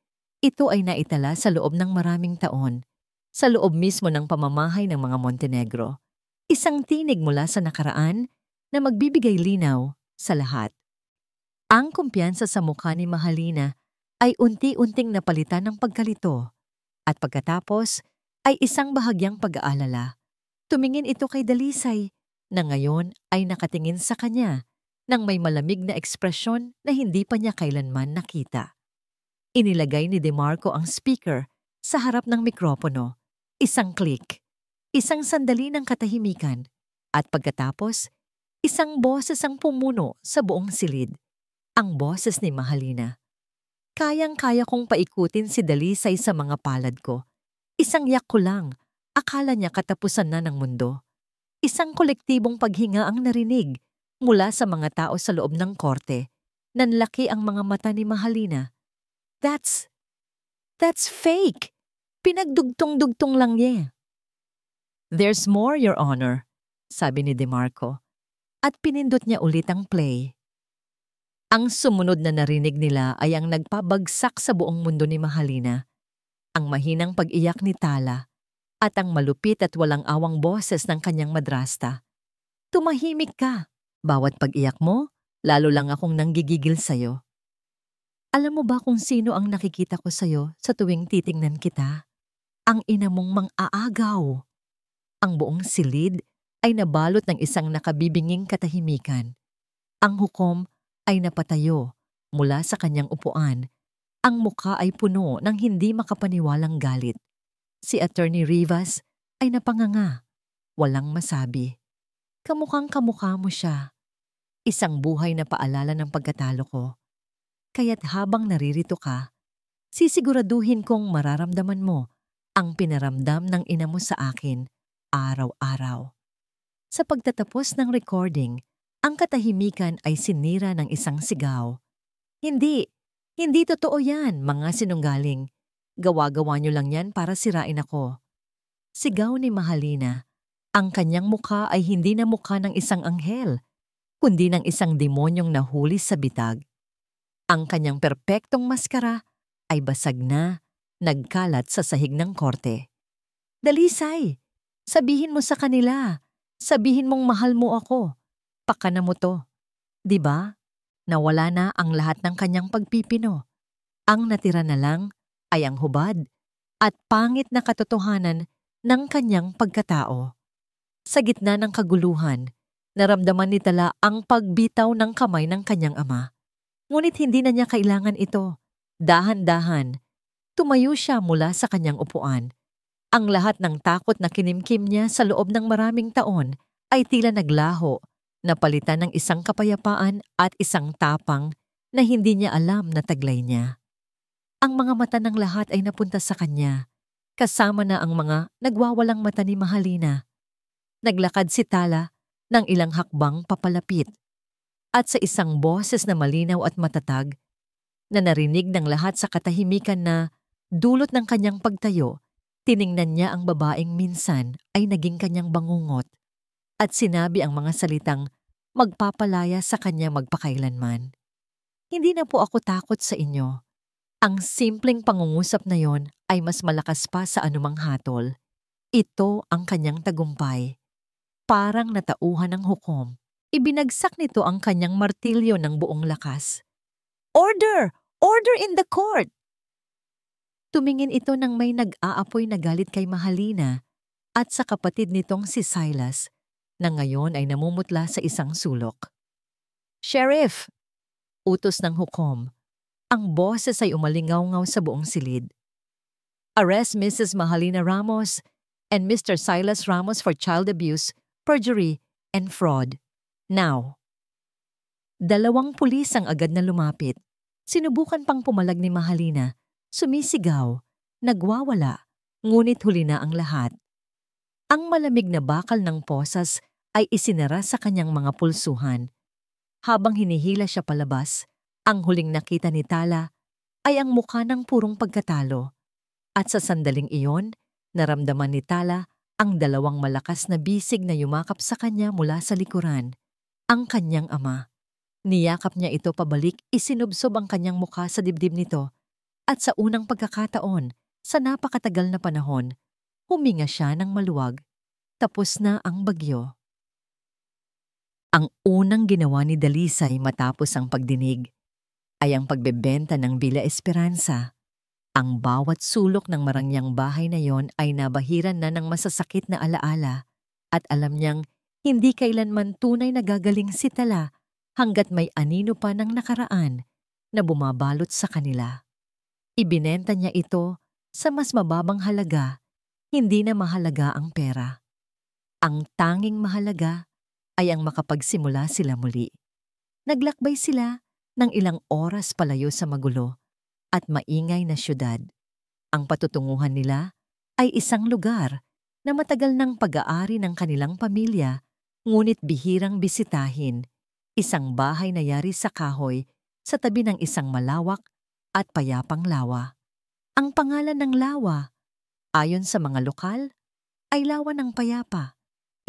ito ay naitala sa loob ng maraming taon, sa loob mismo ng pamamahay ng mga Montenegro. Isang tinig mula sa nakaraan na magbibigay linaw sa lahat. Ang kumpiyansa sa mukha ni Mahalina ay unti-unting napalitan ng pagkalito at pagkatapos ay isang bahagyang pag-aalala. Tumingin ito kay Dalisay na ngayon ay nakatingin sa kanya nang may malamig na ekspresyon na hindi pa niya kailanman nakita. Inilagay ni DeMarco ang speaker sa harap ng mikropono. Isang click, isang sandali ng katahimikan, at pagkatapos, isang boses ang pumuno sa buong silid. Ang boses ni Mahalina. Kayang-kaya kong paikutin si Dalisay sa mga palad ko. Isang yak ko lang, akala niya katapusan na ng mundo. Isang kolektibong paghinga ang narinig mula sa mga tao sa loob ng korte. Nanlaki ang mga mata ni Mahalina. That's fake! Pinagdugtong-dugtong lang niya. There's more, Your Honor, sabi ni DeMarco. At pinindot niya ulit ang play. Ang sumunod na narinig nila ay ang nagpabagsak sa buong mundo ni Mahalina. Ang mahinang pag-iyak ni Tala at ang malupit at walang awang boses ng kanyang madrasta. Tumahimik ka. Bawat pag-iyak mo, lalo lang akong nanggigigil sa'yo. Alam mo ba kung sino ang nakikita ko sa'yo sa tuwing titingnan kita? Ang ina mong mang-aagaw. Ang buong silid ay nabalot ng isang nakabibinging katahimikan. Ang hukom ay napatayo mula sa kanyang upuan. Ang mukha ay puno ng hindi makapaniwalang galit. Si Attorney Rivas ay napanganga. Walang masabi. Kamukhang kamukha mo siya. Isang buhay na paalala ng pagkatalo ko. Kaya't habang naririto ka, sisiguraduhin kong mararamdaman mo ang pinaramdam ng ina mo sa akin araw-araw. Sa pagtatapos ng recording, ang katahimikan ay sinira ng isang sigaw. Hindi totoo yan, mga sinunggaling. Gawa-gawa niyo lang yan para sirain ako. Sigaw ni Mahalina. Ang kanyang mukha ay hindi na mukha ng isang anghel, kundi ng isang demonyong nahuli sa bitag. Ang kanyang perpektong maskara ay basag na, nagkalat sa sahig ng korte. Dalisay, sabihin mo sa kanila. Sabihin mong mahal mo ako. Pakana mo to. 'Di ba? Nawala na ang lahat ng kanyang pagpipino. Ang natira na lang ay ang hubad at pangit na katotohanan ng kanyang pagkatao. Sa gitna ng kaguluhan, naramdaman ni Tala ang pagbitaw ng kamay ng kanyang ama. Ngunit hindi na niya kailangan ito. Dahan-dahan, tumayo siya mula sa kanyang upuan. Ang lahat ng takot na kinimkim niya sa loob ng maraming taon ay tila naglaho, napalitan ng isang kapayapaan at isang tapang na hindi niya alam na taglay niya. Ang mga mata ng lahat ay napunta sa kanya, kasama na ang mga nagwawalang mata ni Mahalina. Naglakad si Tala ng ilang hakbang papalapit at sa isang boses na malinaw at matatag na narinig ng lahat sa katahimikan na dulot ng kanyang pagtayo, tiningnan niya ang babaeng minsan ay naging kanyang bangungot at sinabi ang mga salitang magpapalaya sa kanya magpakailanman. Hindi na po ako takot sa inyo. Ang simpleng pangungusap na yon ay mas malakas pa sa anumang hatol. Ito ang kanyang tagumpay. Parang natauhan ng hukom. Ibinagsak nito ang kanyang martilyo ng buong lakas. Order! Order in the court! Tumingin ito nang may nag-aapoy na galit kay Mahalina at sa kapatid nitong si Silas na ngayon ay namumutla sa isang sulok. Sheriff! Utos ng hukom. Ang boses ay umalingaw-ngaw sa buong silid. Arrest Mrs. Mahalina Ramos and Mr. Silas Ramos for child abuse, perjury, and fraud. Now. 2 pulis ang agad na lumapit. Sinubukan pang pumalag ni Mahalina. Sumisigaw, nagwawala, ngunit huli na ang lahat. Ang malamig na bakal ng posas ay isinara sa kanyang mga pulsuhan. Habang hinihila siya palabas, ang huling nakita ni Tala ay ang mukha ng purong pagkatalo. At sa sandaling iyon, naramdaman ni Tala ang 2 malakas na bisig na yumakap sa kanya mula sa likuran, ang kanyang ama. Niyakap niya ito pabalik, isinubsob ang kanyang mukha sa dibdib nito. At sa unang pagkakataon, sa napakatagal na panahon, huminga siya ng maluwag. Tapos na ang bagyo. Ang unang ginawa ni Dalisay matapos ang pagdinig ay ang pagbebenta ng Villa Esperanza. Ang bawat sulok ng marangyang bahay na yon ay nabahiran na ng masasakit na alaala at alam niyang hindi kailanman tunay na gagaling si Tala hanggat may anino pa ng nakaraan na bumabalot sa kanila. Ibinenta niya ito sa mas mababang halaga, hindi na mahalaga ang pera. Ang tanging mahalaga ay ang makapagsimula sila muli. Naglakbay sila ng ilang oras palayo sa magulo at maingay na syudad. Ang patutunguhan nila ay isang lugar na matagal ng pag-aari ng kanilang pamilya, ngunit bihirang bisitahin, isang bahay na yari sa kahoy sa tabi ng isang malawak at payapang lawa. Ang pangalan ng lawa, ayon sa mga lokal, ay Lawa ng Payapa,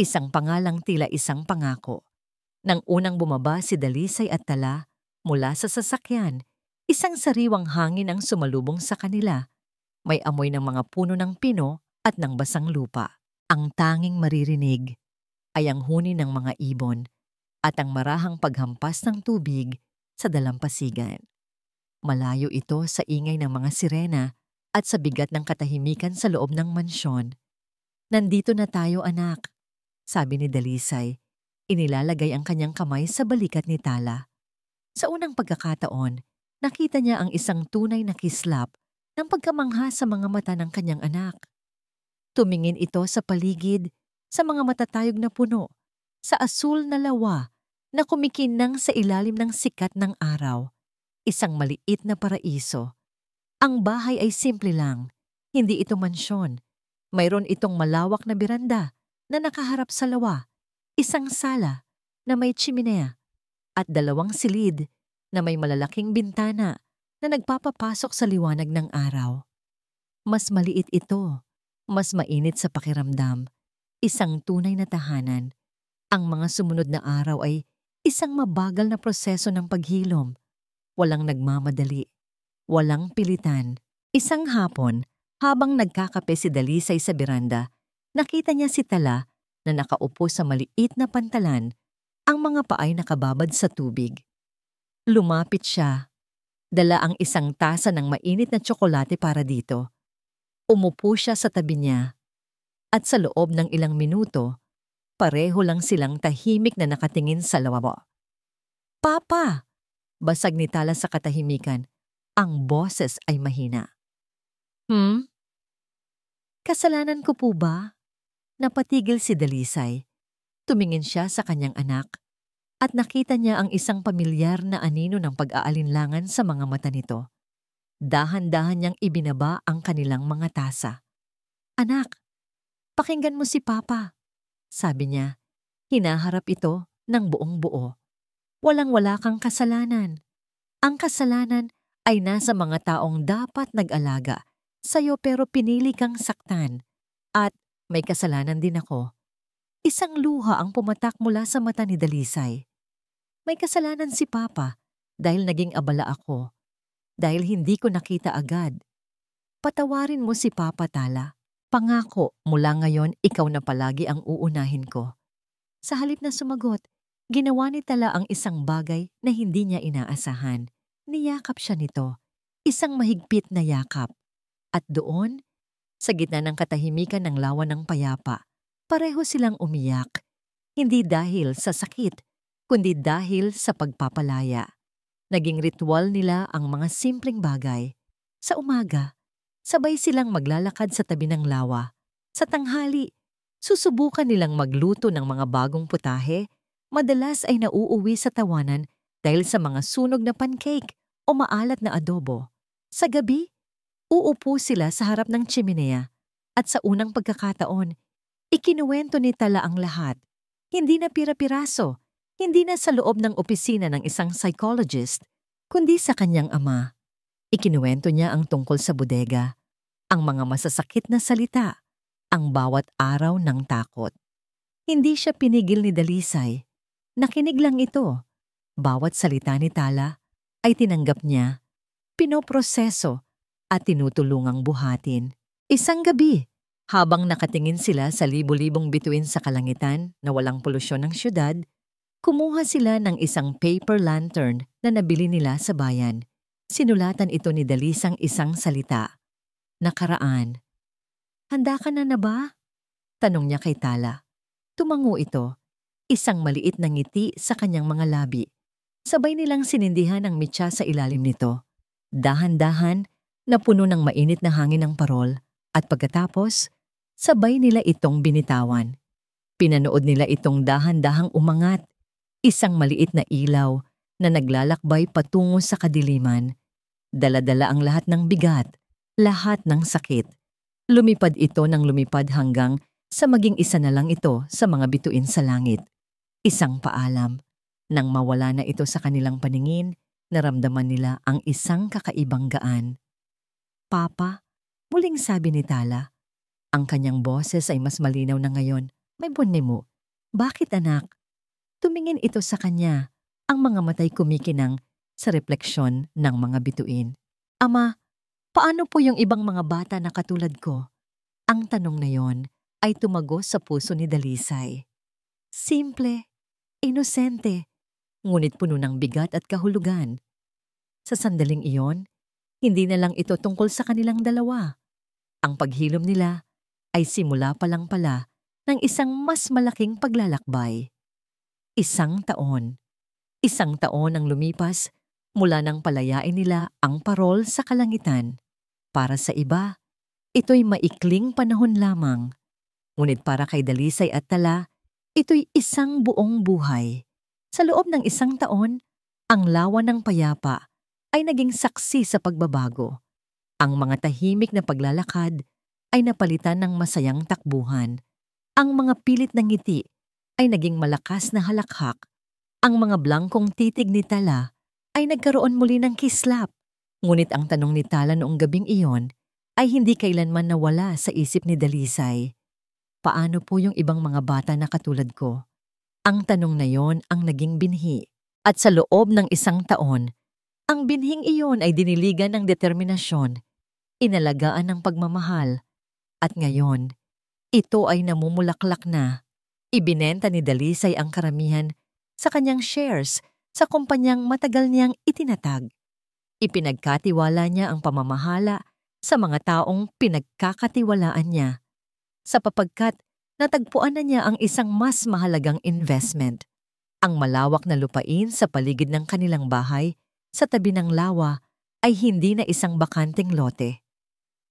isang pangalang tila isang pangako. Nang unang bumaba si Dalisay at Tala mula sa sasakyan, isang sariwang hangin ang sumalubong sa kanila. May amoy ng mga puno ng pino at ng basang lupa. Ang tanging maririnig ay ang huni ng mga ibon at ang marahang paghampas ng tubig sa dalampasigan. Malayo ito sa ingay ng mga sirena at sa bigat ng katahimikan sa loob ng mansyon. Nandito na tayo, anak, sabi ni Dalisay. Inilalagay ang kanyang kamay sa balikat ni Tala. Sa unang pagkakataon, nakita niya ang isang tunay na kislap ng pagkamangha sa mga mata ng kanyang anak. Tumingin ito sa paligid, sa mga matatayog na puno, sa asul na lawa na kumikinang sa ilalim ng sikat ng araw. Isang maliit na paraiso. Ang bahay ay simple lang, hindi ito mansyon. Mayroon itong malawak na beranda na nakaharap sa lawa, isang sala na may chimenea at 2 silid na may malalaking bintana na nagpapapasok sa liwanag ng araw. Mas maliit ito, mas mainit sa pakiramdam, isang tunay na tahanan. Ang mga sumunod na araw ay isang mabagal na proseso ng paghilom. Walang nagmamadali. walang pilitan. Isang hapon, habang nagkakape si Dalisay sa beranda, nakita niya si Tala na nakaupo sa maliit na pantalan, ang mga paay nakababad sa tubig. Lumapit siya. Dala ang isang tasa ng mainit na tsokolate para dito. Umupo siya sa tabi niya. At sa loob ng ilang minuto, pareho lang silang tahimik na nakatingin sa lawabo. "Papa!" Basag ni Tala sa katahimikan. Ang boses ay mahina. Kasalanan ko po ba?" Napatigil si Dalisay. Tumingin siya sa kanyang anak at nakita niya ang isang pamilyar na anino ng pag-aalinlangan sa mga mata nito. Dahan-dahan niyang ibinaba ang kanilang mga tasa. "Anak, pakinggan mo si Papa," sabi niya. Hinaharap ito ng buong buo. "Walang-wala kang kasalanan. Ang kasalanan ay nasa mga taong dapat nag-alaga sa'yo pero pinili kang saktan. At may kasalanan din ako." Isang luha ang pumatak mula sa mata ni Dalisay. May kasalanan si Papa dahil naging abala ako. Dahil hindi ko nakita agad. Patawarin mo si Papa, Tala. Pangako, mula ngayon ikaw na palagi ang uunahin ko. Sa halip na sumagot, ginawa ni Tala ang isang bagay na hindi niya inaasahan. Niyakap siya nito. Isang mahigpit na yakap. At doon, sa gitna ng katahimikan ng lawa ng payapa, pareho silang umiyak. Hindi dahil sa sakit, kundi dahil sa pagpapalaya. Naging ritual nila ang mga simpleng bagay. Sa umaga, sabay silang maglalakad sa tabi ng lawa. Sa tanghali, susubukan nilang magluto ng mga bagong putahe. Madalas ay nauuwi sa tawanan dahil sa mga sunog na pancake o maalat na adobo. Sa gabi, uupo sila sa harap ng chimenea at sa unang pagkakataon, ikinuwento ni Tala ang lahat. Hindi na pira-piraso, hindi na sa loob ng opisina ng isang psychologist, kundi sa kanyang ama. Ikinuwento niya ang tungkol sa bodega, ang mga masasakit na salita, ang bawat araw ng takot. Hindi siya pinigil ni Dalisay. Nakinig lang ito. Bawat salita ni Tala ay tinanggap niya, pinoproseso at tinutulungang buhatin. Isang gabi, habang nakatingin sila sa libu-libong bituin sa kalangitan na walang polusyon ng syudad, kumuha sila ng isang paper lantern na nabili nila sa bayan. Sinulatan ito ni Dalisang isang salita. Nakaraan. "Handa ka na ba?" Tanong niya kay Tala. Tumango ito, isang maliit na ngiti sa kanyang mga labi. Sabay nilang sinindihan ang mitsa sa ilalim nito. Dahan-dahan, napuno ng mainit na hangin ng parol. At pagkatapos, sabay nila itong binitawan. Pinanood nila itong dahan-dahang umangat, isang maliit na ilaw na naglalakbay patungo sa kadiliman. Dala-dala ang lahat ng bigat, lahat ng sakit. Lumipad ito ng lumipad hanggang sa maging isa na lang ito sa mga bituin sa langit. Isang paalam. Nang mawala na ito sa kanilang paningin, naramdaman nila ang isang kakaibang gaan. "Papa," muling sabi ni Tala. Ang kanyang boses ay mas malinaw na ngayon. "May bunni mo." "Bakit, anak?" Tumingin ito sa kanya, ang mga matay kumikinang sa refleksyon ng mga bituin. "Ama, paano po yung ibang mga bata na katulad ko?" Ang tanong na yon ay tumagos sa puso ni Dalisay. Simple, inosente, ngunit puno ng bigat at kahulugan. Sa sandaling iyon, hindi na lang ito tungkol sa kanilang dalawa. Ang paghilom nila ay simula pa lang pala ng isang mas malaking paglalakbay. Isang taon ang lumipas mula nang palayain nila ang parol sa kalangitan. Para sa iba, ito'y maikling panahon lamang. Ngunit para kay Dalisay at Tala, ito'y isang buong buhay. Sa loob ng isang taon, ang lawa ng payapa ay naging saksi sa pagbabago. Ang mga tahimik na paglalakad ay napalitan ng masayang takbuhan. Ang mga pilit na ngiti ay naging malakas na halakhak. Ang mga blangkong titig ni Tala ay nagkaroon muli ng kislap. Ngunit ang tanong ni Tala noong gabing iyon ay hindi kailanman nawala sa isip ni Dalisay. Paano po yung ibang mga bata na katulad ko? Ang tanong na yon ang naging binhi. At sa loob ng isang taon, Ang binhing iyon ay diniligan ng determinasyon, inalagaan ng pagmamahal, at ngayon, ito ay namumulaklak na. Ibinenta ni Dalisay ang karamihan sa kanyang shares sa kumpanyang matagal niyang itinatag. Ipinagkatiwala niya ang pamamahala sa mga taong pinagkakatiwalaan niya, sapagkat natagpuan na niya ang isang mas mahalagang investment, ang malawak na lupain sa paligid ng kanilang bahay sa tabi ng lawa ay hindi na isang bakanteng lote.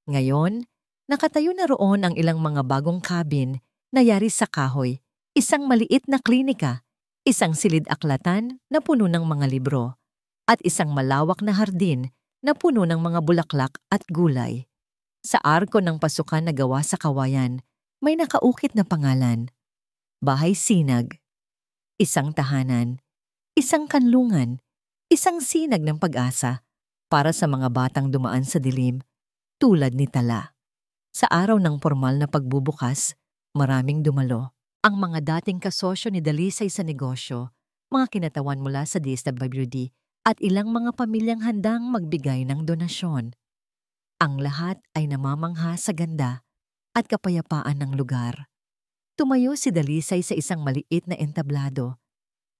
Ngayon, nakatayo na roon ang ilang mga bagong cabin na yari sa kahoy, isang maliit na klinika, isang silid-aklatan na puno ng mga libro, at isang malawak na hardin na puno ng mga bulaklak at gulay. Sa arko ng pasukan na gawa sa kawayan, may nakaukit na pangalan: Bahay Sinag. Isang tahanan, isang kanlungan, isang sinag ng pag-asa para sa mga batang dumaan sa dilim, tulad ni Tala. Sa araw ng formal na pagbubukas, maraming dumalo. Ang mga dating kasosyo ni Dalisay sa negosyo, mga kinatawan mula sa DSWD, at ilang mga pamilyang handang magbigay ng donasyon. Ang lahat ay namamangha sa ganda at kapayapaan ng lugar. Tumayo si Dalisay sa isang maliit na entablado,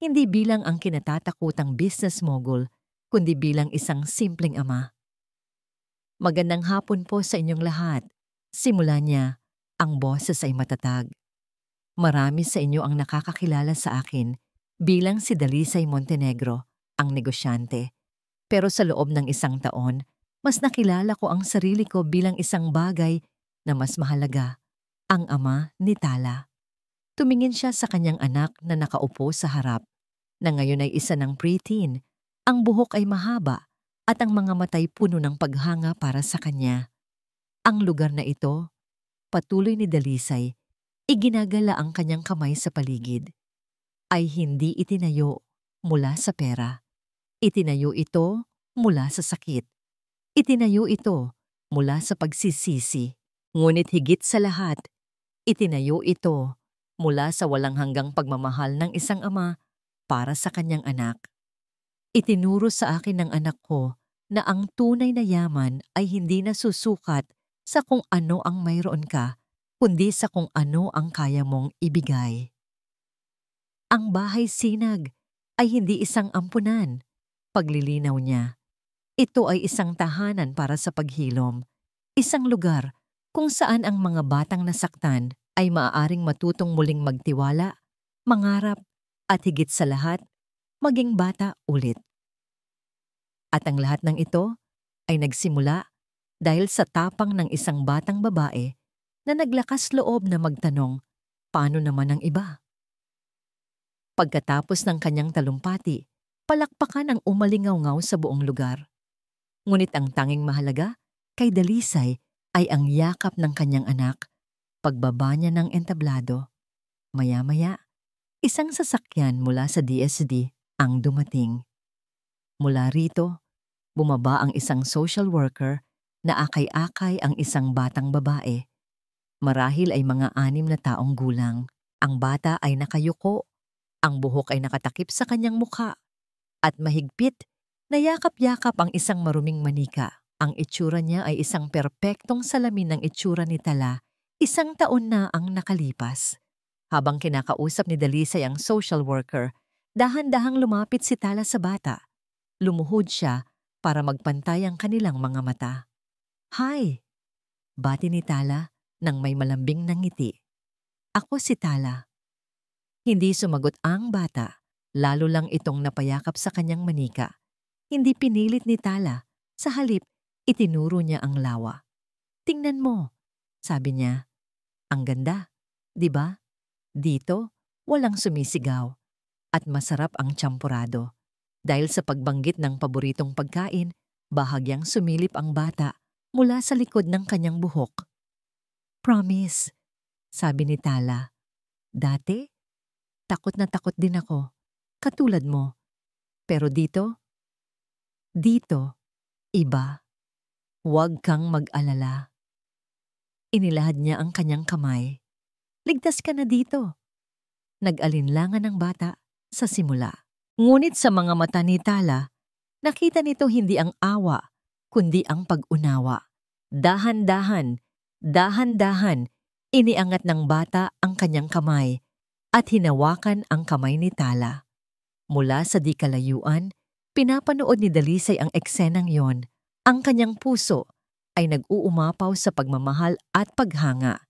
hindi bilang ang kinatatakutang business mogul, kundi bilang isang simpleng ama. Magandang hapon po sa inyong lahat. Simula niya, ang boses ay matatag. Marami sa inyo ang nakakakilala sa akin bilang si Dalisay Montenegro, ang negosyante. Pero sa loob ng isang taon, mas nakilala ko ang sarili ko bilang isang bagay na mas mahalaga, ang ama ni Tala. Tumingin siya sa kanyang anak na nakaupo sa harap, na ngayon ay isa ng preteen. Ang buhok ay mahaba at ang mga matay puno ng paghanga para sa kanya. Ang lugar na ito, patuloy ni Dalisay, iginagala ang kanyang kamay sa paligid, ay hindi itinayo mula sa pera. Itinayo ito mula sa sakit. Itinayo ito mula sa pagsisisi. Ngunit higit sa lahat, itinayo ito mula sa walang hanggang pagmamahal ng isang ama para sa kanyang anak. Itinuro sa akin ng anak ko na ang tunay na yaman ay hindi nasusukat sa kung ano ang mayroon ka, kundi sa kung ano ang kaya mong ibigay. Ang bahay sinag ay hindi isang ampunan. Paglilinaw niya, ito ay isang tahanan para sa paghilom, isang lugar kung saan ang mga batang nasaktan ay maaaring matutong muling magtiwala, mangarap, at higit sa lahat, maging bata ulit. At ang lahat ng ito ay nagsimula dahil sa tapang ng isang batang babae na naglakas loob na magtanong, paano naman ang iba? Pagkatapos ng kanyang talumpati, palakpakan ang umalingaw-ngaw sa buong lugar. Ngunit ang tanging mahalaga kay Dalisay ay ang yakap ng kanyang anak, pagbaba niya ng entablado. Maya-maya, isang sasakyan mula sa DSD ang dumating. Mula rito, bumaba ang isang social worker na akay-akay ang isang batang babae. Marahil ay mga 6 na taong gulang. Ang bata ay nakayuko, ang buhok ay nakatakip sa kanyang mukha, at mahigpit na yakap-yakap ang isang maruming manika. Ang itsura niya ay isang perpektong salamin ng itsura ni Tala, 1 taon na ang nakalipas. Habang kinakausap ni Dalisay ang social worker, dahan-dahang lumapit si Tala sa bata. Lumuhod siya para magpantay ang kanilang mga mata. "Hi!" bati ni Tala nang may malambing na ngiti. "Ako si Tala." Hindi sumagot ang bata, lalo lang itong napayakap sa kanyang manika. Hindi pinilit ni Tala, sa halip itinuro niya ang lawa. "Tingnan mo," sabi niya. "Ang ganda, di ba? Dito, walang sumisigaw. At masarap ang champurado." Dahil sa pagbanggit ng paboritong pagkain, bahagyang sumilip ang bata mula sa likod ng kanyang buhok. "Promise," sabi ni Tala. "Dati, takot na takot din ako, katulad mo. Pero dito, iba. Huwag kang mag-alala." Inilahad niya ang kanyang kamay. "Ligtas ka na dito." Nag-alinlangan ang bata sa simula. Ngunit sa mga mata ni Tala, Nakita nito hindi ang awa, kundi ang pag-unawa. Dahan-dahan, dahan-dahan, iniangat ng bata ang kanyang kamay at hinawakan ang kamay ni Tala. Mula sa di kalayuan, pinapanood ni Dalisay ang eksenang yon. Ang kanyang puso ay nag-uumapaw sa pagmamahal at paghanga.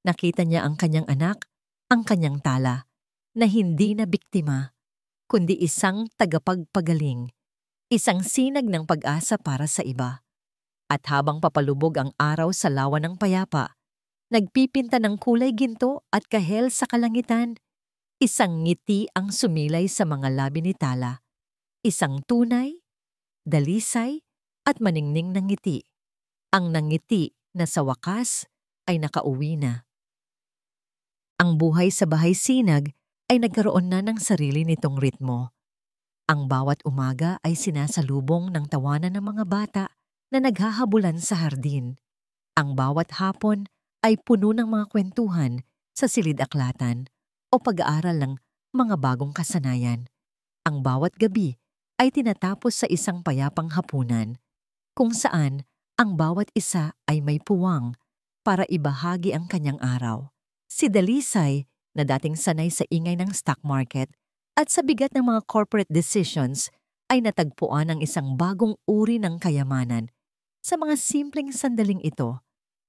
Nakita niya ang kanyang anak, ang kanyang Tala, na hindi na biktima, kundi isang tagapagpagaling, isang sinag ng pag-asa para sa iba. At habang papalubog ang araw sa lawa ng payapa, nagpipinta ng kulay ginto at kahel sa kalangitan, isang ngiti ang sumilay sa mga labi ni Tala. Isang tunay, dalisay, at maningning na ngiti. Ang nangiti na sa wakas ay nakauwi na. Ang buhay sa bahay sinag ay nagkaroon na ng sarili nitong ritmo. Ang bawat umaga ay sinasalubong ng tawanan ng mga bata na naghahabulan sa hardin. Ang bawat hapon ay puno ng mga kwentuhan sa silid-aklatan o pag-aaral ng mga bagong kasanayan. Ang bawat gabi ay tinatapos sa isang payapang hapunan, kung saan ang bawat isa ay may puwang para ibahagi ang kanyang araw. Si Dalisay, na dating sanay sa ingay ng stock market at sa bigat ng mga corporate decisions, ay natagpuan ang isang bagong uri ng kayamanan. Sa mga simpleng sandaling ito,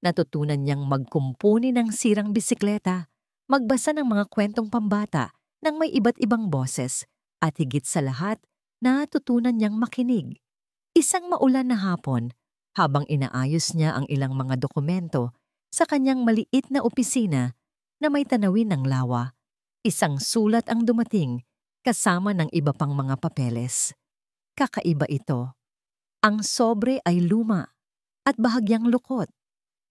natutunan niyang magkumpuni ng sirang bisikleta, magbasa ng mga kwentong pambata ng may iba't ibang boses, at higit sa lahat, natutunan niyang makinig. Isang maulan na hapon, habang inaayos niya ang ilang mga dokumento sa kanyang maliit na opisina na may tanawin ng lawa, isang sulat ang dumating kasama ng iba pang mga papeles. Kakaiba ito. Ang sobre ay luma at bahagyang lukot.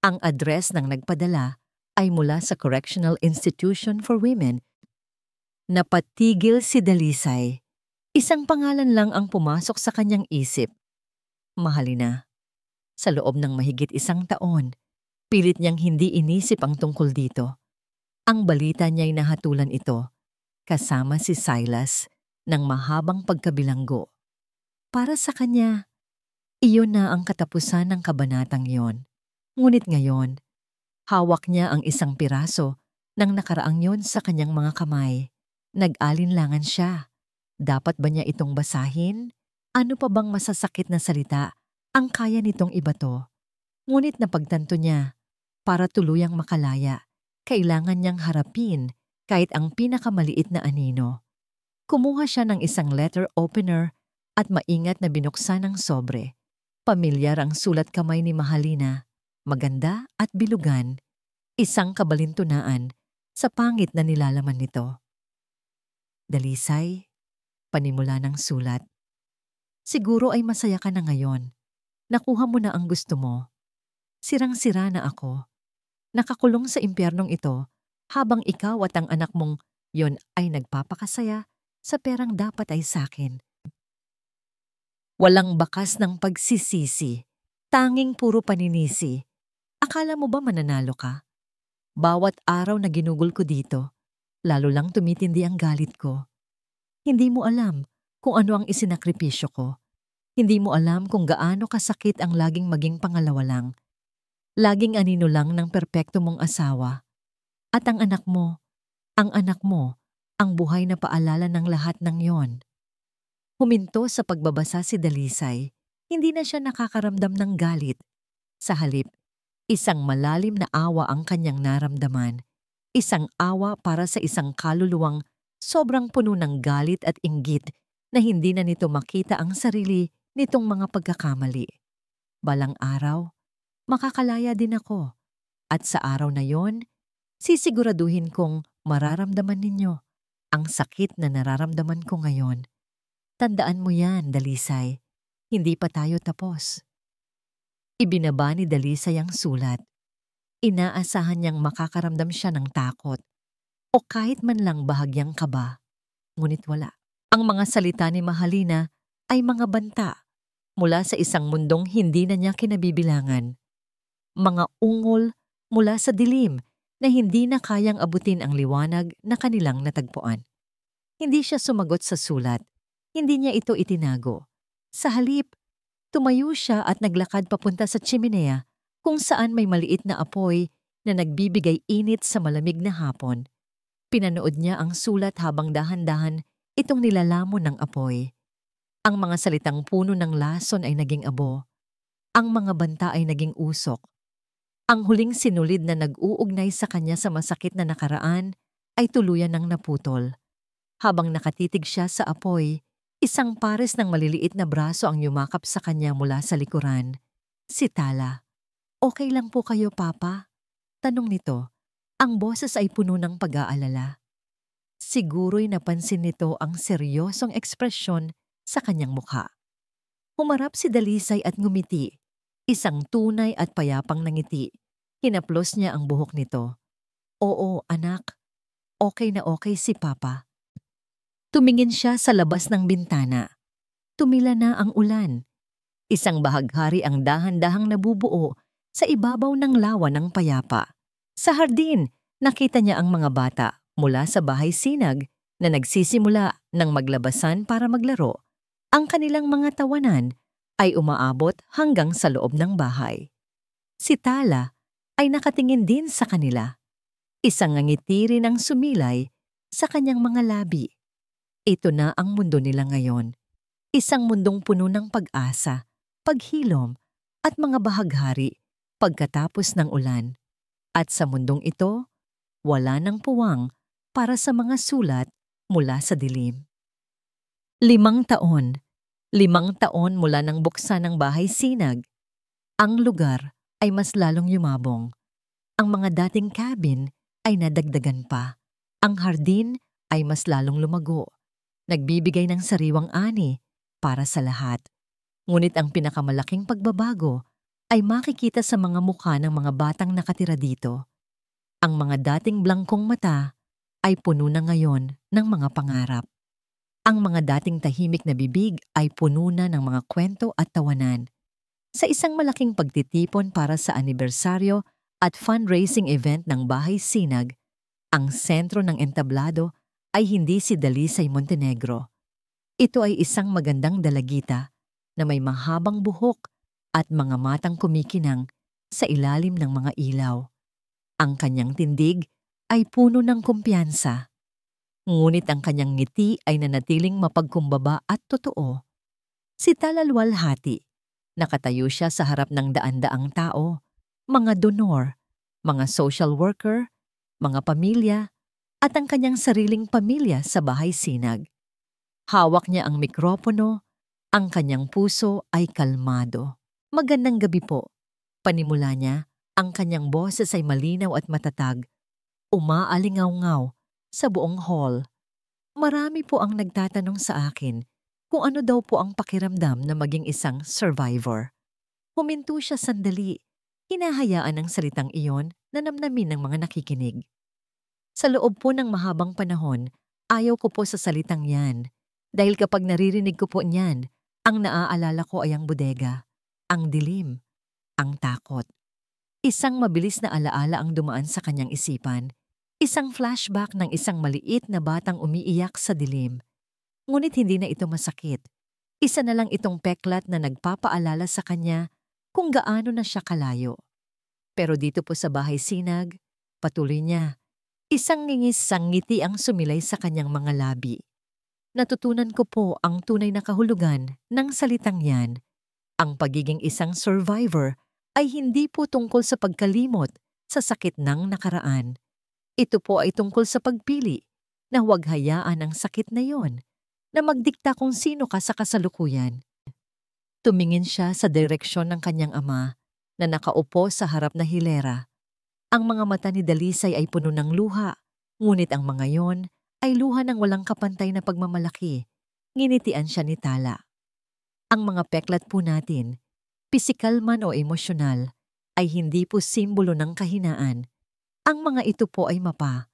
Ang address ng nagpadala ay mula sa Correctional Institution for Women. Napatigil si Dalisay. Isang pangalan lang ang pumasok sa kanyang isip. Mahalina. Sa loob ng mahigit isang taon, pilit niyang hindi inisip ang tungkol dito. Ang balita niya'y nahatulan ito, kasama si Silas, ng mahabang pagkabilanggo. Para sa kanya, iyon na ang katapusan ng kabanatang yon. Ngunit ngayon, hawak niya ang isang piraso ng nakaraang yon sa kanyang mga kamay. Nag-alinlangan siya. Dapat ba niya itong basahin? Ano pa bang masasakit na salita ang kaya nitong ibato? Ngunit napagtanto niya, para tuluyang makalaya, kailangan niyang harapin kahit ang pinakamaliit na anino. Kumuha siya ng isang letter opener at maingat na binuksan ang sobre. Pamilyar ang sulat kamay ni Mahalina, maganda at bilugan, isang kabalintunaan sa pangit na nilalaman nito. Dalisay, panimula ng sulat. Siguro ay masaya ka na ngayon. Nakuha mo na ang gusto mo. Sirang-sira na ako. Nakakulong sa impyernong ito habang ikaw at ang anak mong yon ay nagpapakasaya sa perang dapat ay sakin. Walang bakas ng pagsisisi, tanging puro paninisi. Akala mo ba mananalo ka? Bawat araw na ginugol ko dito, lalo lang tumitindi ang galit ko. Hindi mo alam kung ano ang isinakripisyo ko. Hindi mo alam kung gaano kasakit ang laging maging pangalawa lang. Laging anino lang ng perpekto mong asawa. At ang anak mo, ang buhay na paalala ng lahat ng yon. Huminto sa pagbabasa si Dalisay, hindi na siya nakakaramdam ng galit. Sa halip, isang malalim na awa ang kanyang naramdaman. Isang awa para sa isang kaluluwang sobrang puno ng galit at inggit na hindi na nito makita ang sarili nitong mga pagkakamali. Balang araw, makakalaya din ako. At sa araw na yon, sisiguraduhin kong mararamdaman ninyo ang sakit na nararamdaman ko ngayon. Tandaan mo yan, Dalisay. Hindi pa tayo tapos. Ibinaba ni Dalisay ang sulat. Inaasahan niyang makakaramdam siya ng takot o kahit man lang bahagyang kaba. Ngunit wala. Ang mga salita ni Mahalina ay mga banta mula sa isang mundong hindi na niya kinabibilangan. Mga ungol mula sa dilim na hindi na kayang abutin ang liwanag na kanilang natagpuan. Hindi siya sumagot sa sulat. Hindi niya ito itinago. Sa halip, tumayo siya at naglakad papunta sa chimenea kung saan may maliit na apoy na nagbibigay init sa malamig na hapon. Pinanood niya ang sulat habang dahan-dahan itong nilalamon ng apoy. Ang mga salitang puno ng lason ay naging abo. Ang mga banta ay naging usok. Ang huling sinulid na nag-uugnay sa kanya sa masakit na nakaraan ay tuluyan ng naputol. Habang nakatitig siya sa apoy, isang pares ng maliliit na braso ang yumakap sa kanya mula sa likuran. Si Tala. "Okay lang po kayo, Papa?" Tanong nito. Ang boses ay puno ng pag-aalala. Siguro'y napansin nito ang seryosong ekspresyon sa kanyang mukha. Humarap si Dalisay at ngumiti. Isang tunay at payapang nangiti. Hinaplos niya ang buhok nito. "Oo, anak. Okay na okay si Papa." Tumingin siya sa labas ng bintana. Tumila na ang ulan. Isang bahaghari ang dahan-dahang nabubuo sa ibabaw ng lawa ng payapa. Sa hardin, nakita niya ang mga bata mula sa bahay sinag na nagsisimula ng maglabasan para maglaro. Ang kanilang mga tawanan ay umaabot hanggang sa loob ng bahay. Si Tala ay nakatingin din sa kanila. Isang ngiti rin ang sumilay sa kanyang mga labi. Ito na ang mundo nila ngayon. Isang mundong puno ng pag-asa, paghilom, at mga bahaghari pagkatapos ng ulan. At sa mundong ito, wala nang puwang para sa mga sulat mula sa dilim. 5 taon. 5 taon mula nang buksan ng bahay sinag. Ang lugar ay mas lalong yumabong. Ang mga dating cabin ay nadagdagan pa. Ang hardin ay mas lalong lumago. Nagbibigay ng sariwang ani para sa lahat. Ngunit ang pinakamalaking pagbabago ay makikita sa mga mukha ng mga batang nakatira dito. Ang mga dating blangkong mata ay puno na ngayon ng mga pangarap. Ang mga dating tahimik na bibig ay puno na ng mga kwento at tawanan. Sa isang malaking pagtitipon para sa anibersaryo at fundraising event ng Bahay Sinag, ang sentro ng entablado ay hindi si Dalisay Montenegro. Ito ay isang magandang dalagita na may mahabang buhok at mga matang kumikinang sa ilalim ng mga ilaw. Ang kanyang tindig ay puno ng kumpiyansa. Ngunit ang kanyang ngiti ay nanatiling mapagkumbaba at totoo. Si Talalwalhati, nakatayo siya sa harap ng daan-daang tao, mga donor, mga social worker, mga pamilya, at ang kanyang sariling pamilya sa bahay sinag. Hawak niya ang mikropono, ang kanyang puso ay kalmado. "Magandang gabi po." Panimula niya, ang kanyang boses ay malinaw at matatag. Umaalingaw-ngaw sa buong hall. Marami po ang nagtatanong sa akin kung ano daw po ang pakiramdam na maging isang survivor. Huminto siya sandali. Hinahayaan ang salitang iyon na namnamin ng mga nakikinig. Sa loob po ng mahabang panahon, ayaw ko po sa salitang yan. Dahil kapag naririnig ko po niyan, ang naaalala ko ay ang bodega, ang dilim, ang takot. Isang mabilis na alaala ang dumaan sa kanyang isipan. Isang flashback ng isang maliit na batang umiiyak sa dilim. Ngunit hindi na ito masakit. Isa na lang itong peklat na nagpapaalala sa kanya kung gaano na siya kalayo. Pero dito po sa bahay sinag, patuloy niya, isang ngingisang ngiti ang sumilay sa kanyang mga labi. Natutunan ko po ang tunay na kahulugan ng salitang yan. Ang pagiging isang survivor ay hindi po tungkol sa pagkalimot sa sakit ng nakaraan. Ito po ay tungkol sa pagpili na huwag hayaan ang sakit na yon na magdikta kung sino ka sa kasalukuyan. Tumingin siya sa direksyon ng kanyang ama na nakaupo sa harap na hilera. Ang mga mata ni Dalisay ay puno ng luha, ngunit ang mga yon ay luha ng walang kapantay na pagmamalaki. Nginitian siya ni Tala. Ang mga peklat po natin, pisikal man o emosyonal, ay hindi po simbolo ng kahinaan. Ang mga ito po ay mapa.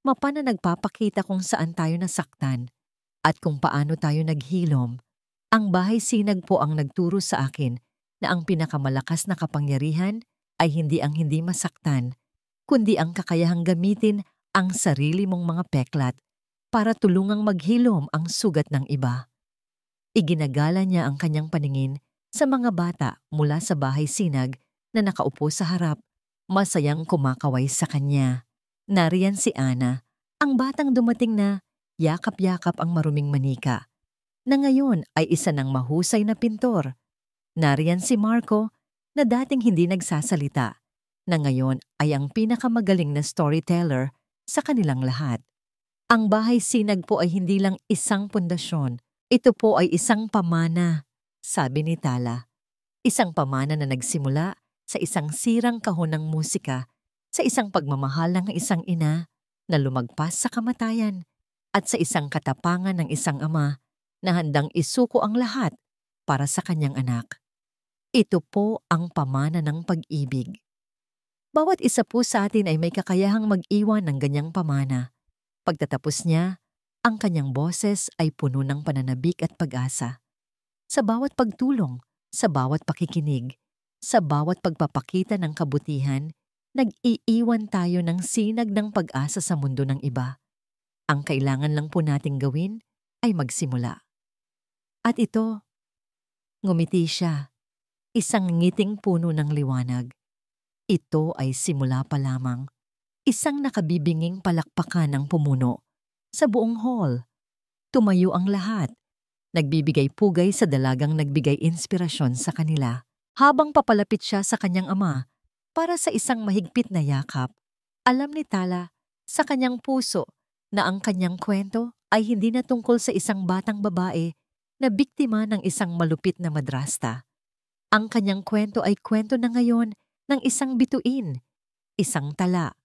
Mapa na nagpapakita kung saan tayo nasaktan at kung paano tayo naghilom. Ang bahay sinag po ang nagturo sa akin na ang pinakamalakas na kapangyarihan ay hindi ang hindi masaktan, kundi ang kakayahang gamitin ang sarili mong mga peklat para tulungang maghilom ang sugat ng iba. Iginagala niya ang kanyang paningin sa mga bata mula sa bahay sinag na nakaupo sa harap, masayang kumakaway sa kanya. Nariyan si Ana, ang batang dumating na yakap-yakap ang maruming manika, na ngayon ay isa ng mahusay na pintor. Nariyan si Marco, na dating hindi nagsasalita, na ngayon ay ang pinakamagaling na storyteller sa kanilang lahat. Ang bahay sinag po ay hindi lang isang pundasyon, ito po ay isang pamana, sabi ni Tala. Isang pamana na nagsimula sa isang sirang kahon ng musika, sa isang pagmamahal ng isang ina na lumagpas sa kamatayan, at sa isang katapangan ng isang ama na handang isuko ang lahat para sa kanyang anak. Ito po ang pamana ng pag-ibig. Bawat isa po sa atin ay may kakayahang mag-iwan ng ganyang pamana. Pagtatapos niya, ang kanyang boses ay puno ng pananabik at pag-asa. Sa bawat pagtulong, sa bawat pakikinig, sa bawat pagpapakita ng kabutihan, nag-iiwan tayo ng sinag ng pag-asa sa mundo ng iba. Ang kailangan lang po nating gawin ay magsimula. At ito, ngumiti siya, isang ngiting puno ng liwanag. Ito ay simula pa lamang. Isang nakabibinging palakpakan ng pumuno. Sa buong hall, tumayo ang lahat. Nagbibigay pugay sa dalagang nagbigay inspirasyon sa kanila. Habang papalapit siya sa kanyang ama para sa isang mahigpit na yakap, alam ni Tala sa kanyang puso na ang kanyang kwento ay hindi na tungkol sa isang batang babae na biktima ng isang malupit na madrasta. Ang kanyang kwento ay kwento na ngayon ng isang bituin, isang tala,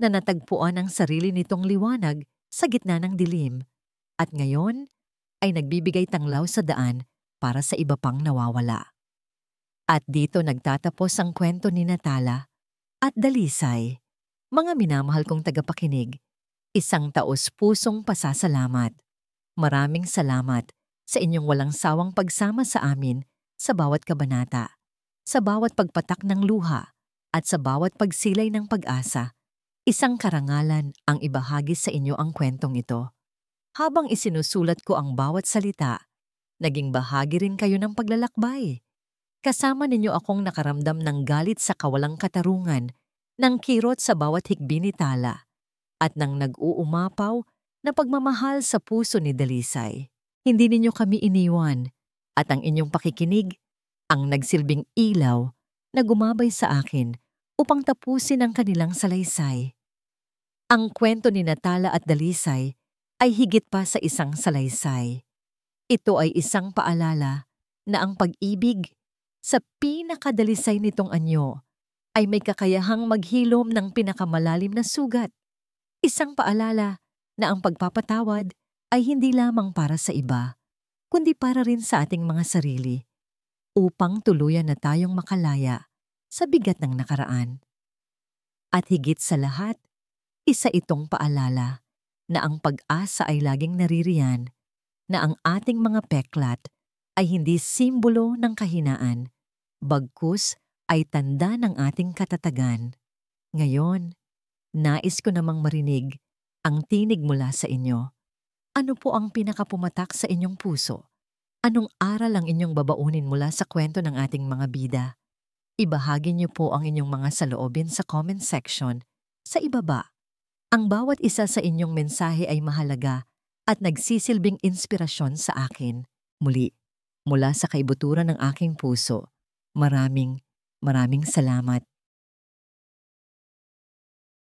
na natagpuan ang sarili nitong liwanag sa gitna ng dilim, at ngayon ay nagbibigay tanglaw sa daan para sa iba pang nawawala. At dito nagtatapos ang kwento ni Natala at Dalisay. Mga minamahal kong tagapakinig, isang taos-pusong pasasalamat. Maraming salamat sa inyong walang sawang pagsama sa amin sa bawat kabanata, sa bawat pagpatak ng luha, at sa bawat pagsilay ng pag-asa. Isang karangalan ang ibahagi sa inyo ang kwentong ito. Habang isinusulat ko ang bawat salita, naging bahagi rin kayo ng paglalakbay. Kasama ninyo akong nakaramdam ng galit sa kawalang katarungan, ng kirot sa bawat higbi ni Tala, at ng nag-uumapaw na pagmamahal sa puso ni Dalisay. Hindi ninyo kami iniwan, at ang inyong pakikinig ang nagsilbing ilaw na gumabay sa akin upang tapusin ang kanilang salaysay. Ang kwento ni Natala at Dalisay ay higit pa sa isang salaysay. Ito ay isang paalala na ang pag-ibig sa pinakadalisay nitong anyo ay may kakayahang maghilom ng pinakamalalim na sugat. Isang paalala na ang pagpapatawad ay hindi lamang para sa iba, kundi para rin sa ating mga sarili, upang tuluyan na tayong makalaya sa bigat ng nakaraan. At higit sa lahat, isa itong paalala na ang pag-asa ay laging naririyan, na ang ating mga peklat ay hindi simbolo ng kahinaan, bagkus ay tanda ng ating katatagan. Ngayon, nais ko namang marinig ang tinig mula sa inyo. Ano po ang pinakapumatak sa inyong puso? Anong aral ang inyong babaunin mula sa kwento ng ating mga bida? Ibahagi niyo po ang inyong mga saloobin sa comment section sa ibaba. Ang bawat isa sa inyong mensahe ay mahalaga at nagsisilbing inspirasyon sa akin. Muli, mula sa kaibuturan ng aking puso, maraming salamat.